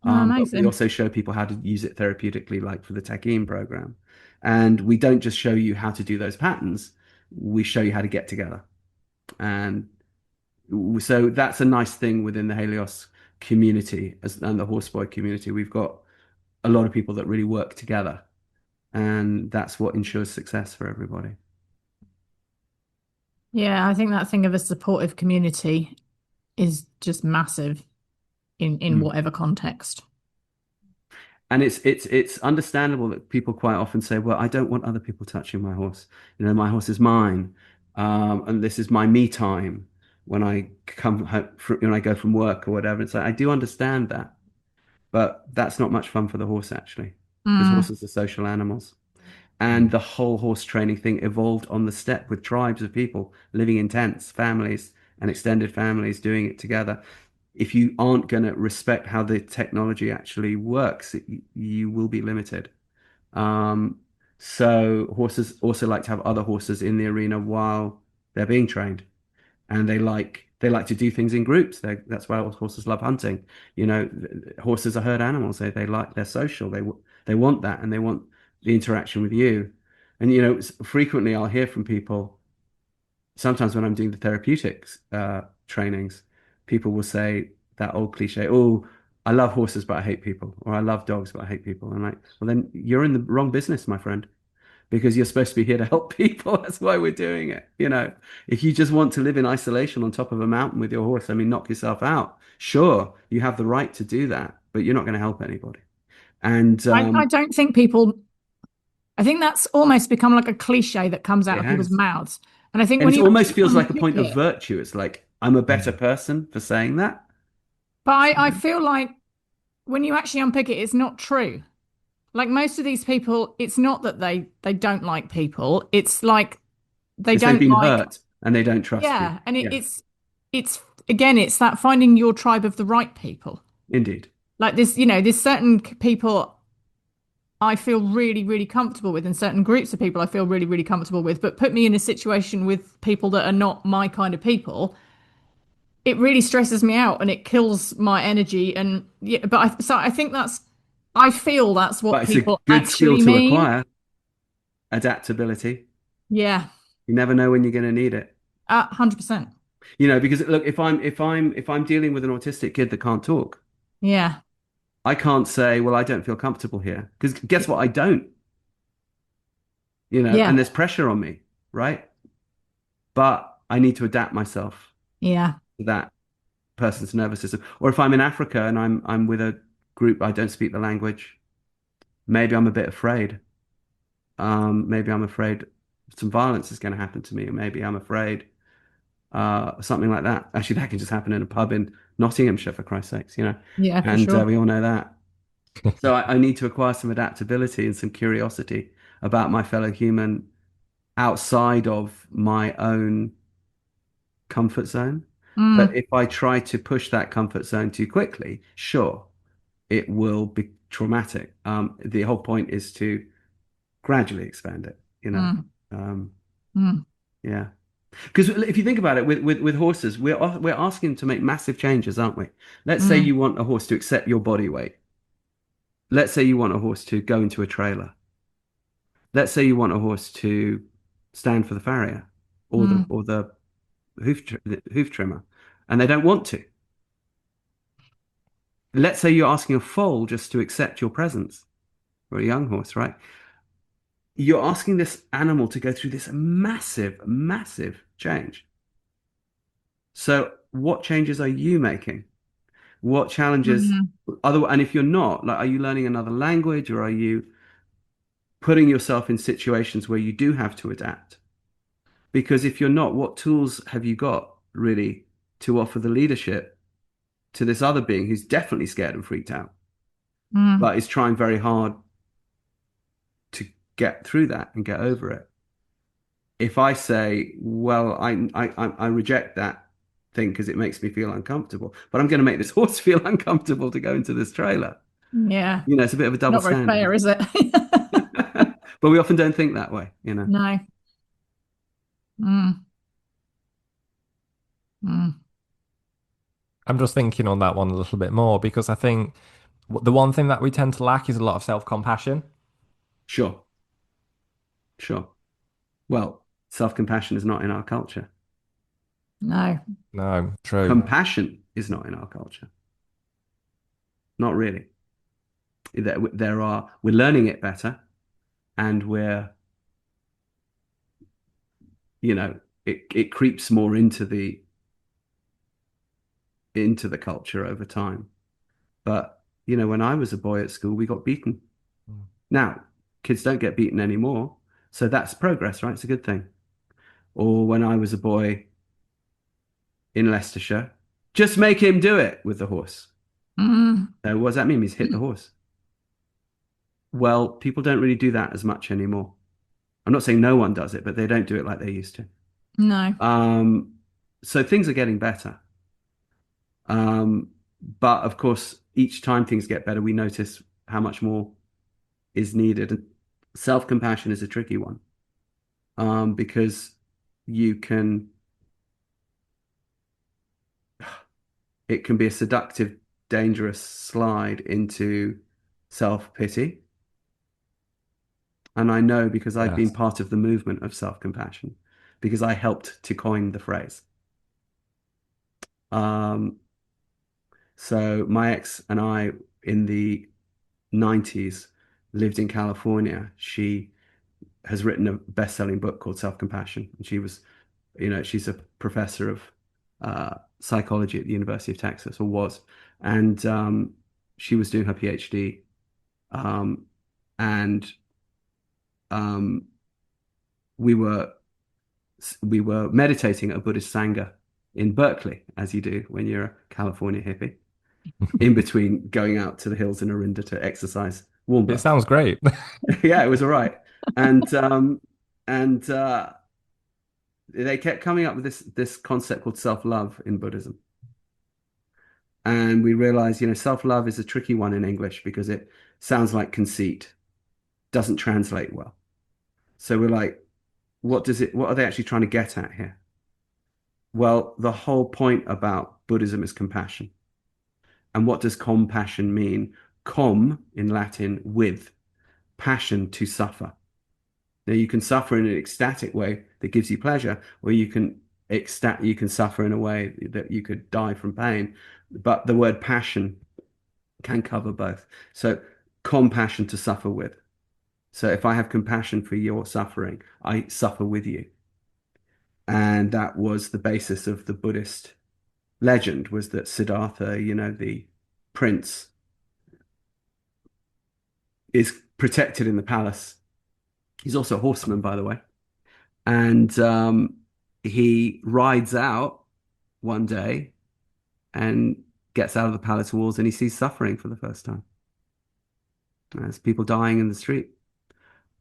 Oh, But we amazing. also show people how to use it therapeutically, like for the Takim program. And we don't just show you how to do those patterns, we show you how to get together. And so that's a nice thing within the Helios community and the horseboy community. We've got a lot of people that really work together, and that's what ensures success for everybody. Yeah, I think that thing of a supportive community is just massive in Mm. whatever context. And it's understandable that people quite often say, "Well, I don't want other people touching my horse. My horse is mine, and this is my me time when I come home when I go from work or whatever." It's like I do understand that, but that's not much fun for the horse actually, because Mm. horses are social animals. And the whole horse training thing evolved on the steppe with tribes of people living in tents, families and extended families doing it together. If you aren't going to respect how the technology actually works, you will be limited. Um, so horses also like to have other horses in the arena while they're being trained, and they like to do things in groups. That's why horses love hunting. Horses are herd animals. They're social. They want that, and they want the interaction with you. And frequently I'll hear from people. Sometimes when I'm doing the therapeutics trainings, people will say that old cliche, "Oh, I love horses, but I hate people," or "I love dogs, but I hate people." And like, well, then you're in the wrong business, my friend, because you're supposed to be here to help people. That's why we're doing it. If you just want to live in isolation on top of a mountain with your horse, I mean, knock yourself out. Sure, you have the right to do that, but you're not going to help anybody. And I don't think people, I think that's almost become like a cliche that comes out it of people's has. mouths. And I think And when it you almost actually feels like a unpick point of it, virtue. It's like, I'm a better person for saying that. but I feel like when you actually unpick it, it's not true. Like most of these people, it's not that they don't like people. It's like they It's they've don't been like, hurt and they don't trust you. yeah. And Yeah, it's again, it's that finding your tribe of the right people. indeed. Like this, there's certain people I feel really, really comfortable with, and certain groups of people I feel really, really comfortable with. But put me in a situation with people that are not my kind of people, it really stresses me out and it kills my energy. And yeah, but I think I feel that's what But it's a people good skill actually to mean. acquire, adaptability. Yeah, You never know when you're going to need it. 100%. Because look, if I'm dealing with an autistic kid that can't talk, Yeah, I can't say, well, I don't feel comfortable here. Because guess what? I don't, yeah, and there's pressure on me, right? But I need to adapt myself yeah. to that person's nervous system. Or if I'm in Africa and I'm with a group, I don't speak the language, maybe I'm a bit afraid. Maybe I'm afraid some violence is going to happen to me, or maybe I'm afraid something like that. Actually, that can just happen in a pub in Nottinghamshire, for Christ's sakes, Yeah, for and sure. we all know that. So I need to acquire some adaptability and some curiosity about my fellow human outside of my own comfort zone. But Mm, if I try to push that comfort zone too quickly, sure, it will be traumatic. The whole point is to gradually expand it. mm, Um, mm, yeah. Because if you think about it, with horses, we're asking them to make massive changes, aren't we? Let's say mm, you want a horse to accept your body weight. Let's say you want a horse to go into a trailer. Let's say you want a horse to stand for the farrier or the mm, or the the hoof trimmer, and they don't want to. Let's say you're asking a foal just to accept your presence, or a young horse, right? You're asking this animal to go through this massive, massive change. So, what changes are you making? What challenges mm, and if you're not, like, are you learning another language, or are you putting yourself in situations where you do have to adapt? Because if you're not, what tools have you got really to offer the leadership to this other being who's definitely scared and freaked out, mm. but is trying very hard to get through that and get over it? If I say, well, I reject that thing because it makes me feel uncomfortable, but I'm going to make this horse feel uncomfortable to go into this trailer. Yeah, It's a bit of a double not very standard. fair, is it? But we often don't think that way. No. Mm, mm, I'm just thinking on that one a little bit more because I think the one thing that we tend to lack is a lot of self-compassion. Sure, sure. Well, self-compassion is not in our culture. no. No, true. Compassion is not in our culture. Not really. We're learning it better, and it creeps more into the culture over time. But, when I was a boy at school, we got beaten. Mm. Now, kids don't get beaten anymore. So that's progress, right? It's a good thing. Or when I was a boy in Leicestershire, just make him do it with the horse. Mm, So what does that mean? He's hit the horse. Well, people don't really do that as much anymore. I'm not saying no one does it, but they don't do it like they used to. no. Um, so things are getting better. Um, but of course, each time things get better, we notice how much more is needed. And self-compassion is a tricky one, because you can, it can be a seductive, dangerous slide into self-pity. And I know because I've been Yes. part of the movement of self-compassion, because I helped to coin the phrase. Um, so my ex and I in the 90s lived in California. She has written a best-selling book called Self-Compassion, and she's a professor of psychology at the University of Texas, or was, and she was doing her PhD, um, and um, we were meditating at a Buddhist sangha in Berkeley, as you do when you're a California hippie, in between going out to the hills in Orinda to exercise warm It baths. sounds great. Yeah, it was all right. And they kept coming up with this concept called self-love in Buddhism. And we realized, self-love is a tricky one in English because it sounds like conceit, doesn't translate well. So we're like, what are they actually trying to get at here? Well, the whole point about Buddhism is compassion. And what does compassion mean? Com in Latin, with, passion, to suffer. Now you can suffer in an ecstatic way that gives you pleasure, or you can suffer in a way that you could die from pain. But the word passion can cover both. So compassion, to suffer with. So if I have compassion for your suffering, I suffer with you. And that was the basis of the Buddhist legend, was that Siddhartha, the prince, is protected in the palace. He's also a horseman, by the way. And he rides out one day and gets out of the palace walls, and he sees suffering for the first time. There's people dying in the street.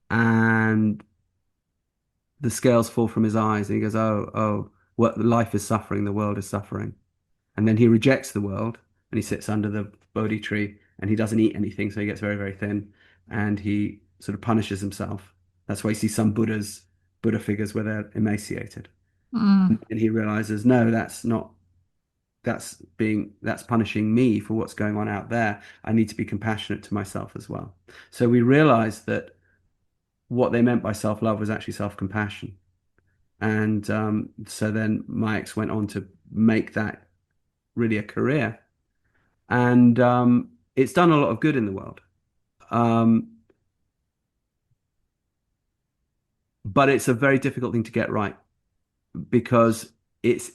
And the scales fall from his eyes, and he goes, "Oh, oh, what life is suffering, the world is suffering." And then he rejects the world, and he sits under the Bodhi tree, and he doesn't eat anything, so he gets very, very thin, and he sort of punishes himself. That's why you see some Buddha figures where they're emaciated. Mm. And he realizes, no, that's not, that's punishing me for what's going on out there. I need to be compassionate to myself as well. So we realized that what they meant by self-love was actually self-compassion. And so then my ex went on to make that really a career. And it's done a lot of good in the world. Um, but it's a very difficult thing to get right, because it's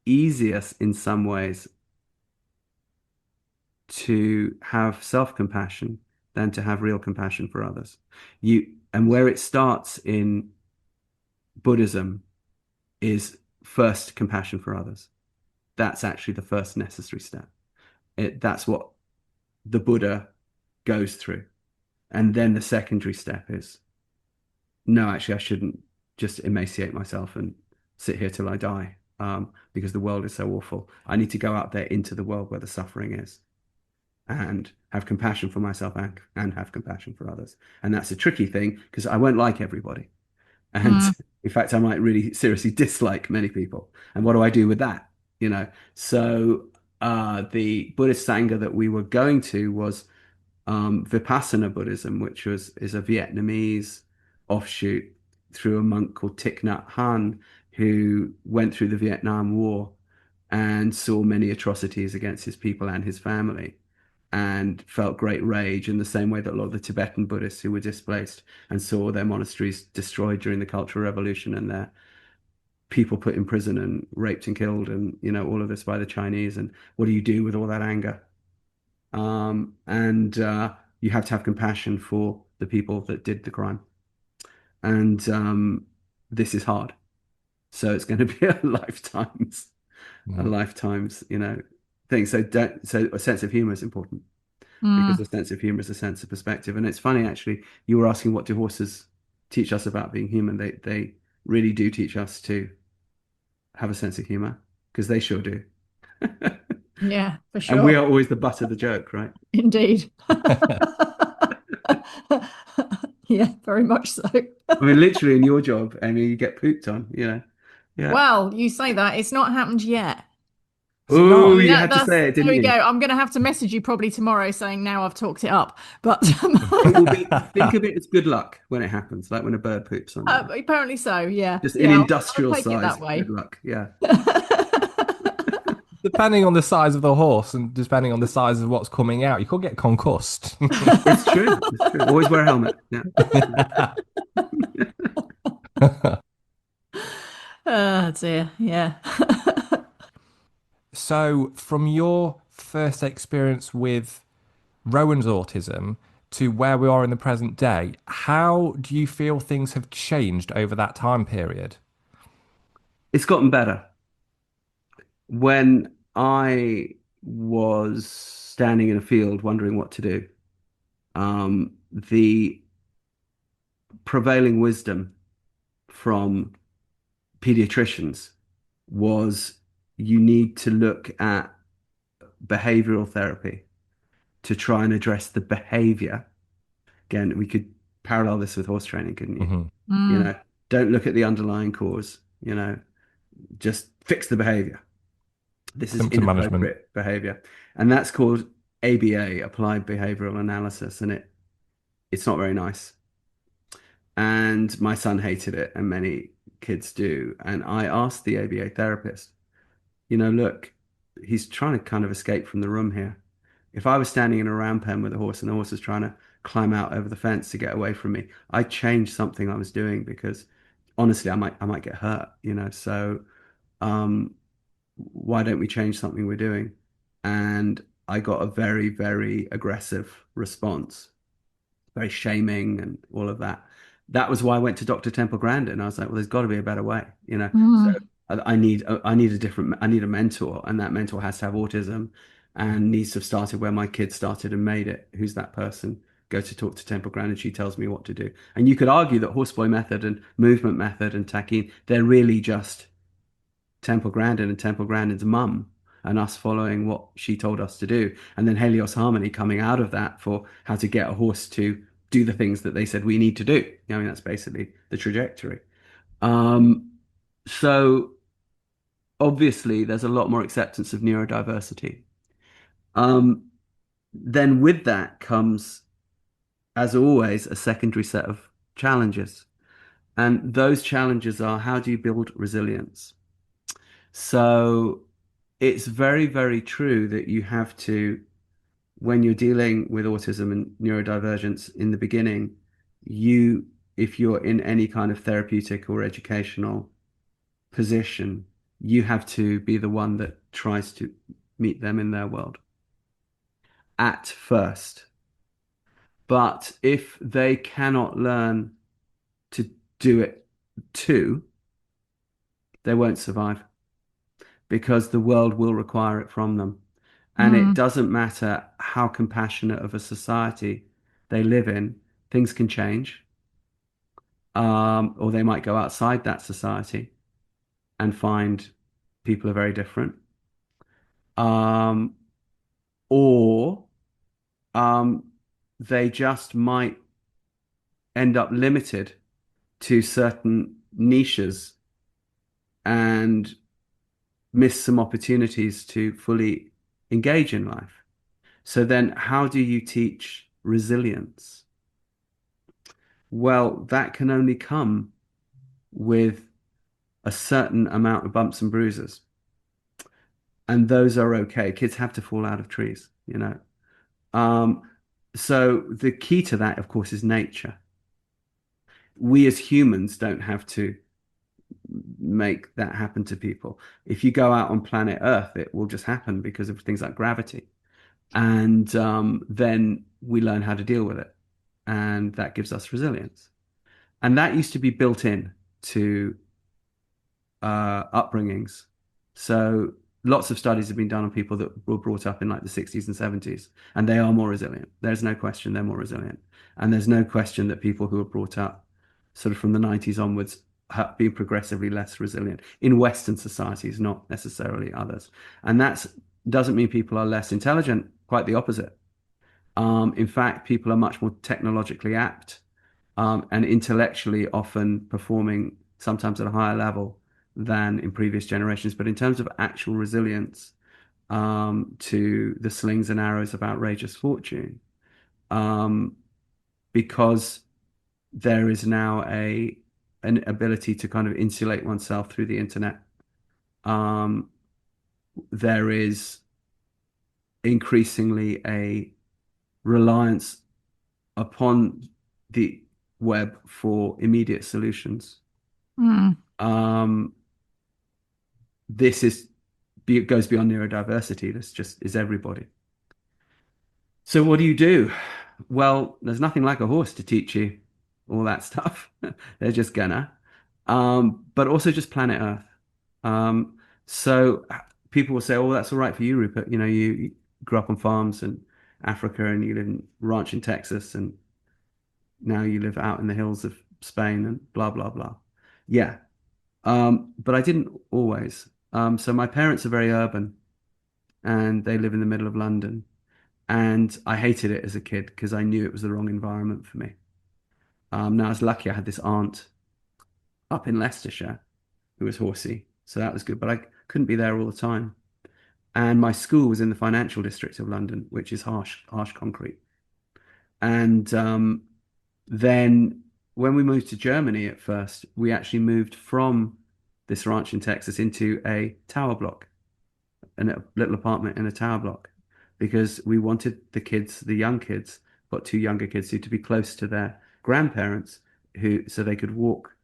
easiest in some ways to have self-compassion than to have real compassion for others. And where it starts in Buddhism is first compassion for others. That's actually the first necessary step. That's what the Buddha goes through. And then the secondary step is, no, actually, I shouldn't just emaciate myself and sit here till I die, because the world is so awful. I need to go out there into the world where the suffering is and have compassion for myself and have compassion for others. And that's a tricky thing, because I won't like everybody. And Mm. in fact, I might really seriously dislike many people. And what do I do with that? So the Buddhist Sangha that we were going to was Vipassana Buddhism, which is a Vietnamese offshoot through a monk called Thich Nhat Hanh, who went through the Vietnam War and saw many atrocities against his people and his family, and felt great rage in the same way that a lot of the Tibetan Buddhists who were displaced and saw their monasteries destroyed during the Cultural Revolution and their people put in prison and raped and killed, and all of this by the Chinese. And what do you do with all that anger? And you have to have compassion for the people that did the crime. And this is hard. So it's going to be a lifetime's, thing. So a sense of humor is important, because a Mm. sense of humor is a sense of perspective. And it's funny, actually, you were asking, what do horses teach us about being human? They really do teach us to have a sense of humor, because they sure do. Yeah, for And we sure. are always the butt of the joke, right? Indeed. Yeah, very much so. I mean, literally in your job, Amy, you get pooped on. Yeah. Well, you say that. It's not happened yet. Is it Oh, not? you That, had to that's say it, there didn't we go. you? I'm going to have to message you probably tomorrow saying now I've talked it up. But It will be, think of it as good luck when it happens, like when a bird poops on you. apparently so. Yeah. Just in Yeah, I'll industrial take it size that good way. luck. Yeah. Depending on the size of the horse and depending on the size of what's coming out, you could get concussed. It's true. It's true. Always wear a helmet. Yeah. Oh dear. Yeah. So, from your first experience with Rowan's autism to where we are in the present day, how do you feel things have changed over that time period? It's gotten better. When I was standing in a field wondering what to do, the prevailing wisdom from pediatricians was, you need to look at behavioral therapy to try and address the behavior. Again, we could parallel this with horse training, couldn't you? Hmm. You Mm. know, don't look at the underlying cause. just fix the behavior. This is Symptom management. inappropriate behavior. And that's called ABA, Applied Behavioral Analysis, and it's not very nice. And my son hated it, and many kids do. And I asked the ABA therapist, look, he's trying to kind of escape from the room here. If I was standing in a round pen with a horse and the horse was trying to climb out over the fence to get away from me, I'd change something I was doing because honestly, I might get hurt, So why don't we change something we're doing? And I got a very, very aggressive response, very shaming and all of that. That was why I went to Dr. Temple Grandin. I was like, well, there's got to be a better way. So Mm. I need a mentor, and that mentor has to have autism and needs to have started where my kid started and made it. Who's that person? Go to talk to Temple Grandin. She tells me what to do. And you could argue that horseboy method and movement method and tackine, they're really just Temple Grandin and Temple Grandin's mum and us following what she told us to do. And then Helios Harmony coming out of that for how to get a horse to do the things that they said we need to do. I mean, that's basically the trajectory. So obviously there's a lot more acceptance of neurodiversity. Then with that comes, as always, a secondary set of challenges. And those challenges are, how do you build resilience? So it's very, very true that you have to, when you're dealing with autism and neurodivergence in the beginning, if you're in any kind of therapeutic or educational position, you have to be the one that tries to meet them in their world at first. But if they cannot learn to do it too, they won't survive because the world will require it from them. And it Mm. doesn't matter how compassionate of a society they live in, things can change. Or they might go outside that society and find people are very different. Um, or they just might end up limited to certain niches and miss some opportunities to fully engage in life. So then how do you teach resilience? Well, that can only come with a certain amount of bumps and bruises. And those are okay. Kids have to fall out of trees. Um, so the key to that, of course, is nature. We as humans don't have to make that happen to people. If you go out on planet Earth, it will just happen because of things like gravity. And then we learn how to deal with it. And that gives us resilience. And that used to be built in to upbringings. So lots of studies have been done on people that were brought up in like the 60s and 70s, and they are more resilient. There's no question they're more resilient. And there's no question that people who were brought up sort of from the 90s onwards have been progressively less resilient in Western societies, not necessarily others. And that doesn't mean people are less intelligent, quite the opposite. In fact, people are much more technologically apt and intellectually often performing sometimes at a higher level than in previous generations. But in terms of actual resilience to the slings and arrows of outrageous fortune, um, because there is now an ability to kind of insulate oneself through the internet. There is increasingly a reliance upon the web for immediate solutions. Mm. This goes beyond neurodiversity. This just is everybody. So what do you do? Well, there's nothing like a horse to teach you all that stuff. They're just gonna. But also just planet Earth. So people will say, "Oh, that's all right for you, Rupert. You grew up on farms in Africa and you live in ranch in Texas and now you live out in the hills of Spain and blah, blah, blah." Yeah. But I didn't always. So my parents are very urban and they live in the middle of London. And I hated it as a kid because I knew it was the wrong environment for me. Now I was lucky I had this aunt up in Leicestershire who was horsey. So that was good, but I couldn't be there all the time. And my school was in the financial district of London, which is harsh concrete. And then when we moved to Germany at first, we actually moved from this ranch in Texas into a tower block, a little apartment in a tower block, because we wanted the kids, the young kids, got two younger kids, to be close to their grandparents, who so they could walk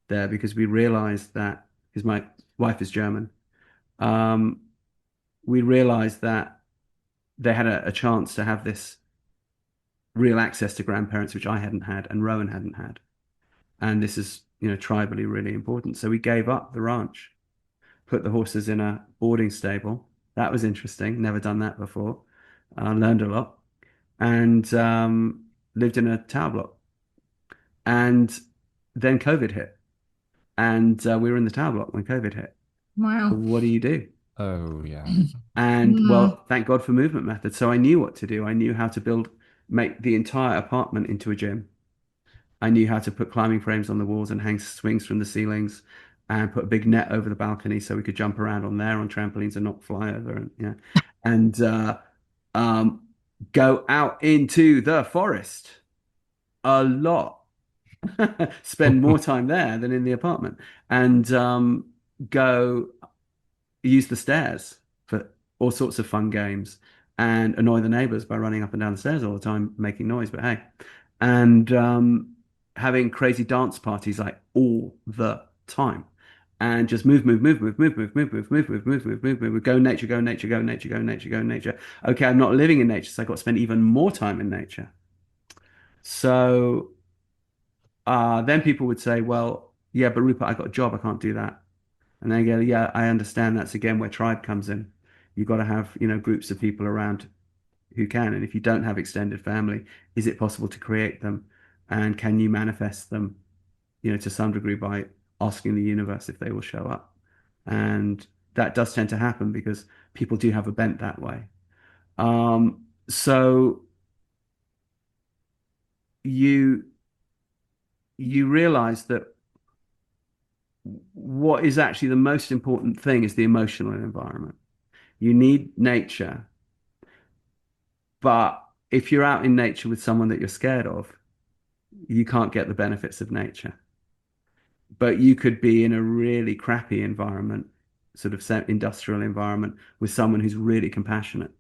there, because we realized that, because my wife is German, um, we realized that they had a chance to have this real access to grandparents, which I hadn't had and Rowan hadn't had. And this is, tribally really important. So we gave up the ranch, put the horses in a boarding stable. That was interesting. Never done that before. Learned a lot. And lived in a tower block. And then COVID hit. And we were in the tower block when COVID hit. Wow. What do you do? Oh, yeah. And well, thank God for movement methods. So I knew what to do. I knew how to make the entire apartment into a gym. I knew how to put climbing frames on the walls and hang swings from the ceilings, and put a big net over the balcony so we could jump around on there on trampolines and not fly over, and um, go out into the forest a lot. Spend more time there than in the apartment, and go use the stairs for all sorts of fun games, and annoy the neighbors by running up and down the stairs all the time, making noise. But hey, and having crazy dance parties like all the time, and just move, move, move, move, move, move, move, move, move, move, move, move, move, move, go nature, go nature, go nature, go nature, go nature. Okay, I'm not living in nature, so I got to spend even more time in nature. So then people would say, well, yeah, but Rupert, I got a job, I can't do that. And they go, yeah, I understand. That's again where tribe comes in. You've got to have, groups of people around who can. And if you don't have extended family, is it possible to create them? And can you manifest them, to some degree by asking the universe if they will show up? And that does tend to happen because people do have a bent that way. So you realize that what is actually the most important thing is the emotional environment. You need nature, but if you're out in nature with someone that you're scared of, you can't get the benefits of nature. But you could be in a really crappy environment, sort of industrial environment, with someone who's really compassionate,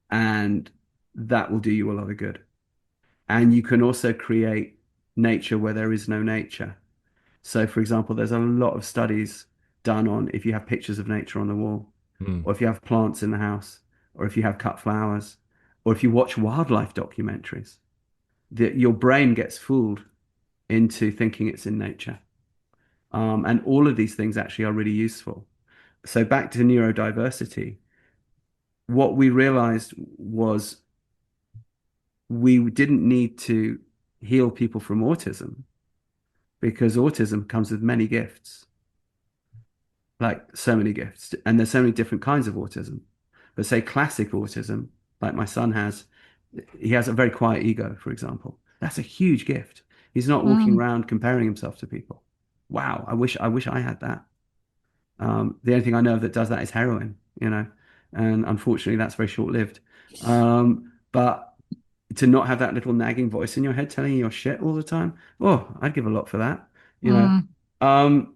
and that will do you a lot of good. And you can also create nature where there is no nature. So, for example, there's a lot of studies done on if you have pictures of nature on the wall, or if you have plants in the house, or if you have cut flowers, or if you watch wildlife documentaries, that your brain gets fooled into thinking it's in nature. And all of these things actually are really useful. So back to neurodiversity, what we realized was we didn't need to heal people from autism, because autism comes with many gifts, like so many gifts, and there's so many different kinds of autism. But say classic autism, like my son has, he has a very quiet ego, for example. That's a huge gift. He's not walking around comparing himself to people. Wow, I wish I had that. The only thing I know of that does that is heroin, and unfortunately that's very short-lived. But to not have that little nagging voice in your head telling you your shit all the time, oh, I'd give a lot for that, you know.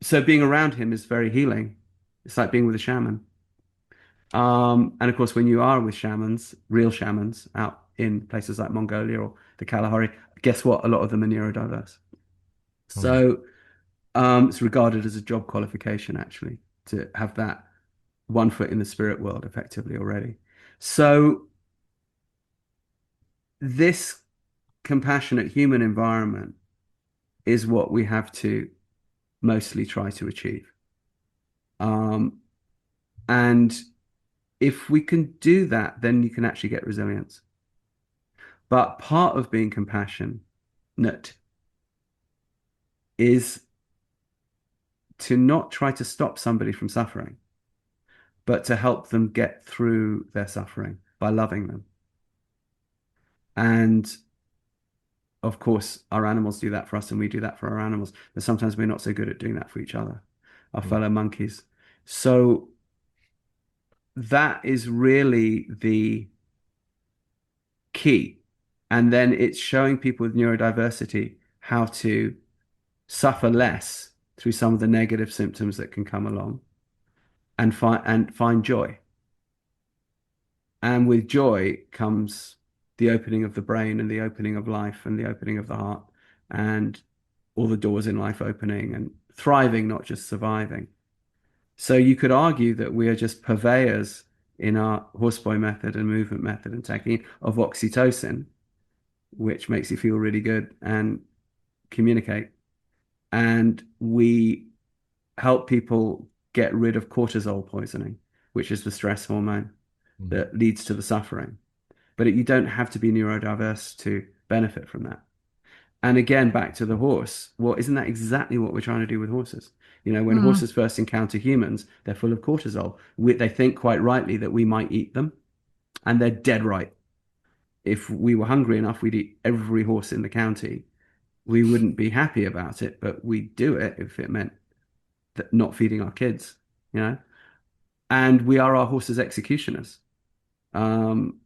So being around him is very healing. It's like being with a shaman. And of course, when you are with shamans, real shamans out in places like Mongolia or the Kalahari, guess what? A lot of them are neurodiverse. So it's regarded as a job qualification, actually, to have that one foot in the spirit world effectively already. So this compassionate human environment is what we have to mostly try to achieve. And if we can do that, then you can actually get resilience. But part of being compassionate is to not try to stop somebody from suffering, but to help them get through their suffering by loving them. And of course, our animals do that for us, and we do that for our animals. But sometimes we're not so good at doing that for each other. our fellow monkeys. So that is really the key. And then it's showing people with neurodiversity how to suffer less through some of the negative symptoms that can come along and find joy. And with joy comes the opening of the brain and the opening of life and the opening of the heart and all the doors in life opening and thriving, not just surviving. So you could argue that we are just purveyors in our horseboy method and movement method and technique of oxytocin, which makes you feel really good and communicate. And we help people get rid of cortisol poisoning, which is the stress hormone that leads to the suffering. But you don't have to be neurodiverse to benefit from that. And again, back to the horse. Well, isn't that exactly what we're trying to do with horses? You know, when horses first encounter humans, they're full of cortisol. They think quite rightly that we might eat them, and they're dead right. If we were hungry enough, we'd eat every horse in the county. We wouldn't be happy about it, but we'd do it if it meant that not feeding our kids, you know? And we are our horses' executioners.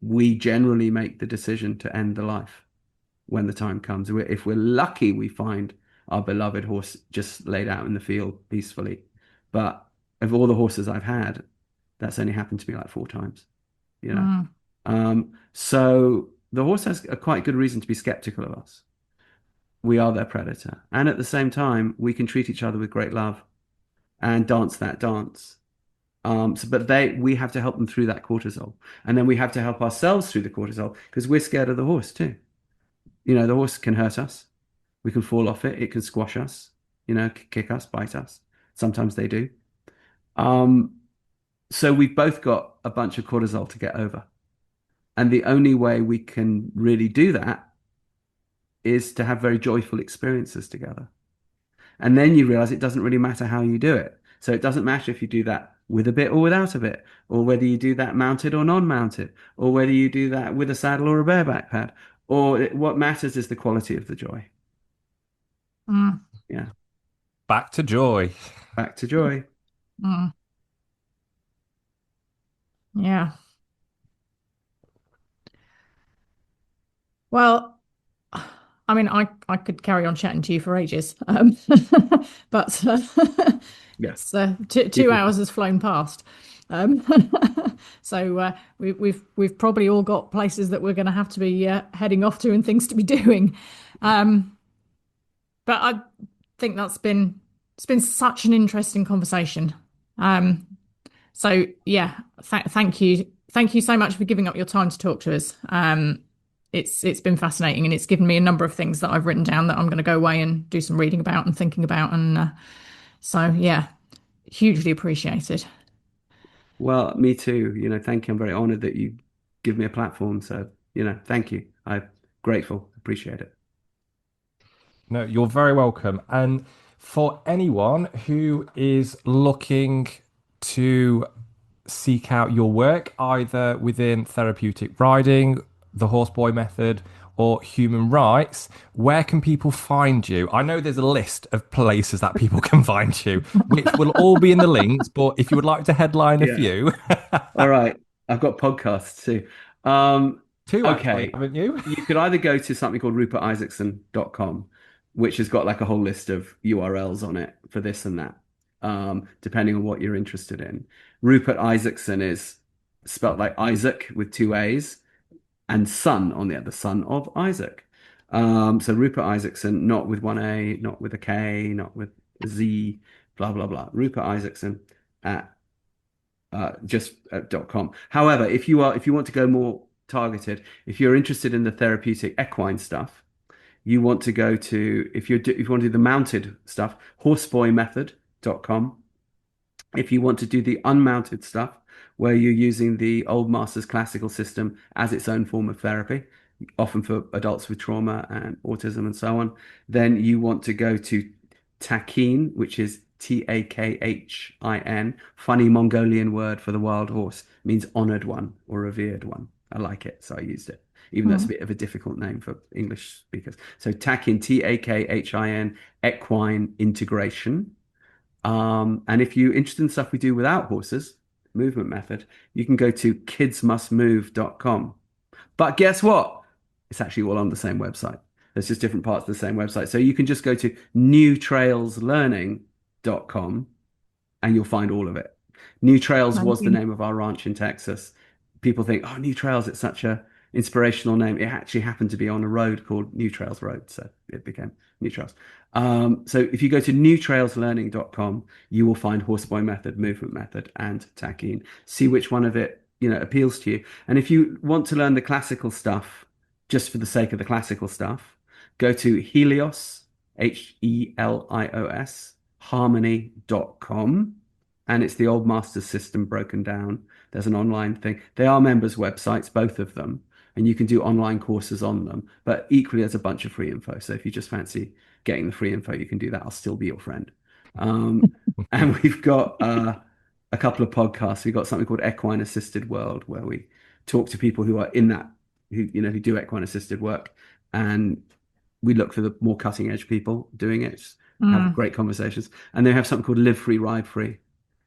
We generally make the decision to end the life when the time comes. If we're lucky, we find our beloved horse just laid out in the field peacefully. But of all the horses I've had, that's only happened to me like 4 times, you know? So the horse has a quite good reason to be skeptical of us. We are their predator. And at the same time, we can treat each other with great love and dance that dance. But we have to help them through that cortisol. And then we have to help ourselves through the cortisol because we're scared of the horse too. You know, the horse can hurt us. We can fall off it. It can squash us, you know, kick us, bite us. Sometimes they do. So we've both got a bunch of cortisol to get over. And the only way we can really do that is to have very joyful experiences together. And then you realize it doesn't really matter how you do it. So it doesn't matter if you do that with a bit or without a bit, or whether you do that mounted or non-mounted, or whether you do that with a saddle or a bareback pad, what matters is the quality of the joy. Yeah. Back to joy. Back to joy. Yeah. Well, I mean, I could carry on chatting to you for ages, but Yes. it's 2 hours has flown past. Um, so we've probably all got places that we're going to have to be heading off to and things to be doing. But I think it's been such an interesting conversation. So yeah, thank you so much for giving up your time to talk to us. It's been fascinating and it's given me a number of things that I've written down that I'm going to go away and do some reading about and thinking about. And so yeah, hugely appreciated. Well, me too. You know, thank you. I'm very honored that you give me a platform. So, you know, thank you. I'm grateful. Appreciate it. No, you're very welcome. And for anyone who is looking to seek out your work, either within therapeutic riding, the horseboy method, or human rights, where can people find you? I know there's a list of places that people can find you, which will all be in the links, but if you would like to headline a Yeah. few. All right. I've got podcasts too. Two, actually, Okay. haven't you? You could either go to something called rupertisaacson.com, which has got like a whole list of URLs on it for this and that, depending on what you're interested in. Rupert Isaacson is spelt like Isaac with 2 A's and son on the other, son of Isaac. So Rupert Isaacson, not with 1 A, not with a K, not with a Z, blah, blah, blah. Rupert Isaacson at .com. However, if you want to go more targeted, if you're interested in the therapeutic equine stuff, you want to go to, if you want to do the mounted stuff, horseboymethod.com. If you want to do the unmounted stuff, where you're using the old master's classical system as its own form of therapy, often for adults with trauma and autism and so on, then you want to go to Takin, which is Takhin, funny Mongolian word for the wild horse, means honored one or revered one. I like it, so I used it, even though it's a bit of a difficult name for English speakers. So Takin, Takhin, equine integration. And if you're interested in stuff we do without horses, movement method, you can go to kidsmustmove.com. But guess what? It's actually all on the same website. There's just different parts of the same website. So you can just go to newtrailslearning.com and you'll find all of it. New Trails was the Amazing. name of our ranch in Texas. People think, oh, New Trails, it's such a inspirational name. It actually happened to be on a road called New Trails Road, so it became New Trails. So if you go to newtrailslearning.com, you will find Horseboy Method, Movement Method, and Tackine. See which one of it, appeals to you. And if you want to learn the classical stuff, just for the sake of the classical stuff, go to Helios, Helios, harmony.com. And it's the old master system broken down. There's an online thing. They are members' websites, both of them, and you can do online courses on them. But equally, there's a bunch of free info. So if you just fancy getting the free info, you can do that. I'll still be your friend. And we've got a couple of podcasts. We've got something called Equine Assisted World, where we talk to people who are in that, who do equine assisted work, and we look for the more cutting edge people doing it. Have great conversations. And they have something called Live Free, Ride Free,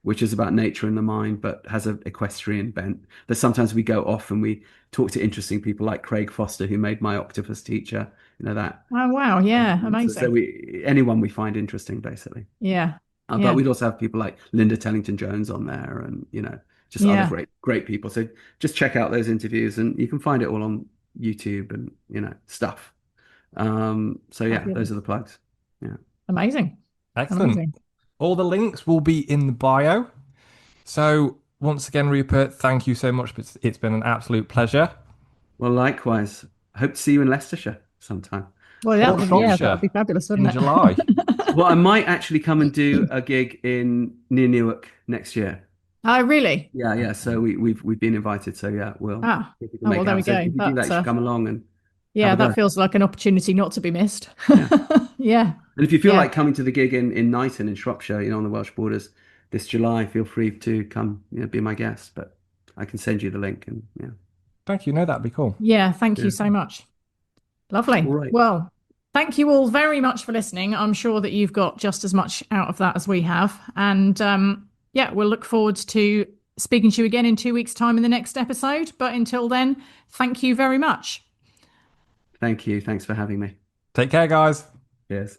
which is about nature and the mind, but has an equestrian bent. That sometimes we go off and we talk to interesting people like Craig Foster, who made my octopus teacher. That. Oh, wow. Yeah. Amazing. So anyone we find interesting, basically. Yeah. But we'd also have people like Linda Tellington-Jones on there, and just other great people. So just check out those interviews, and you can find it all on YouTube and stuff. So yeah, those are the plugs. Yeah. Amazing. Excellent. Amazing. All the links will be in the bio. So once again, Rupert, thank you so much. It's been an absolute pleasure. Well, likewise. Hope to see you in Leicestershire sometime. Well, that would be fabulous, wouldn't in July. Well, I might actually come and do a gig near Newark next year. Oh, really? Yeah. So we've been invited. So yeah, we'll. Well, there we go. If you do that, you should come along and. Yeah, that feels like an opportunity not to be missed. Yeah. Yeah. And if you feel like coming to the gig in Knighton in Shropshire, on the Welsh borders this July, feel free to come, be my guest. But I can send you the link and yeah. Thank you. No, that'd be cool. Yeah, thank you so much. Lovely. Right. Well, thank you all very much for listening. I'm sure that you've got just as much out of that as we have. And we'll look forward to speaking to you again in 2 weeks' time in the next episode. But until then, thank you very much. Thank you. Thanks for having me. Take care, guys. Cheers.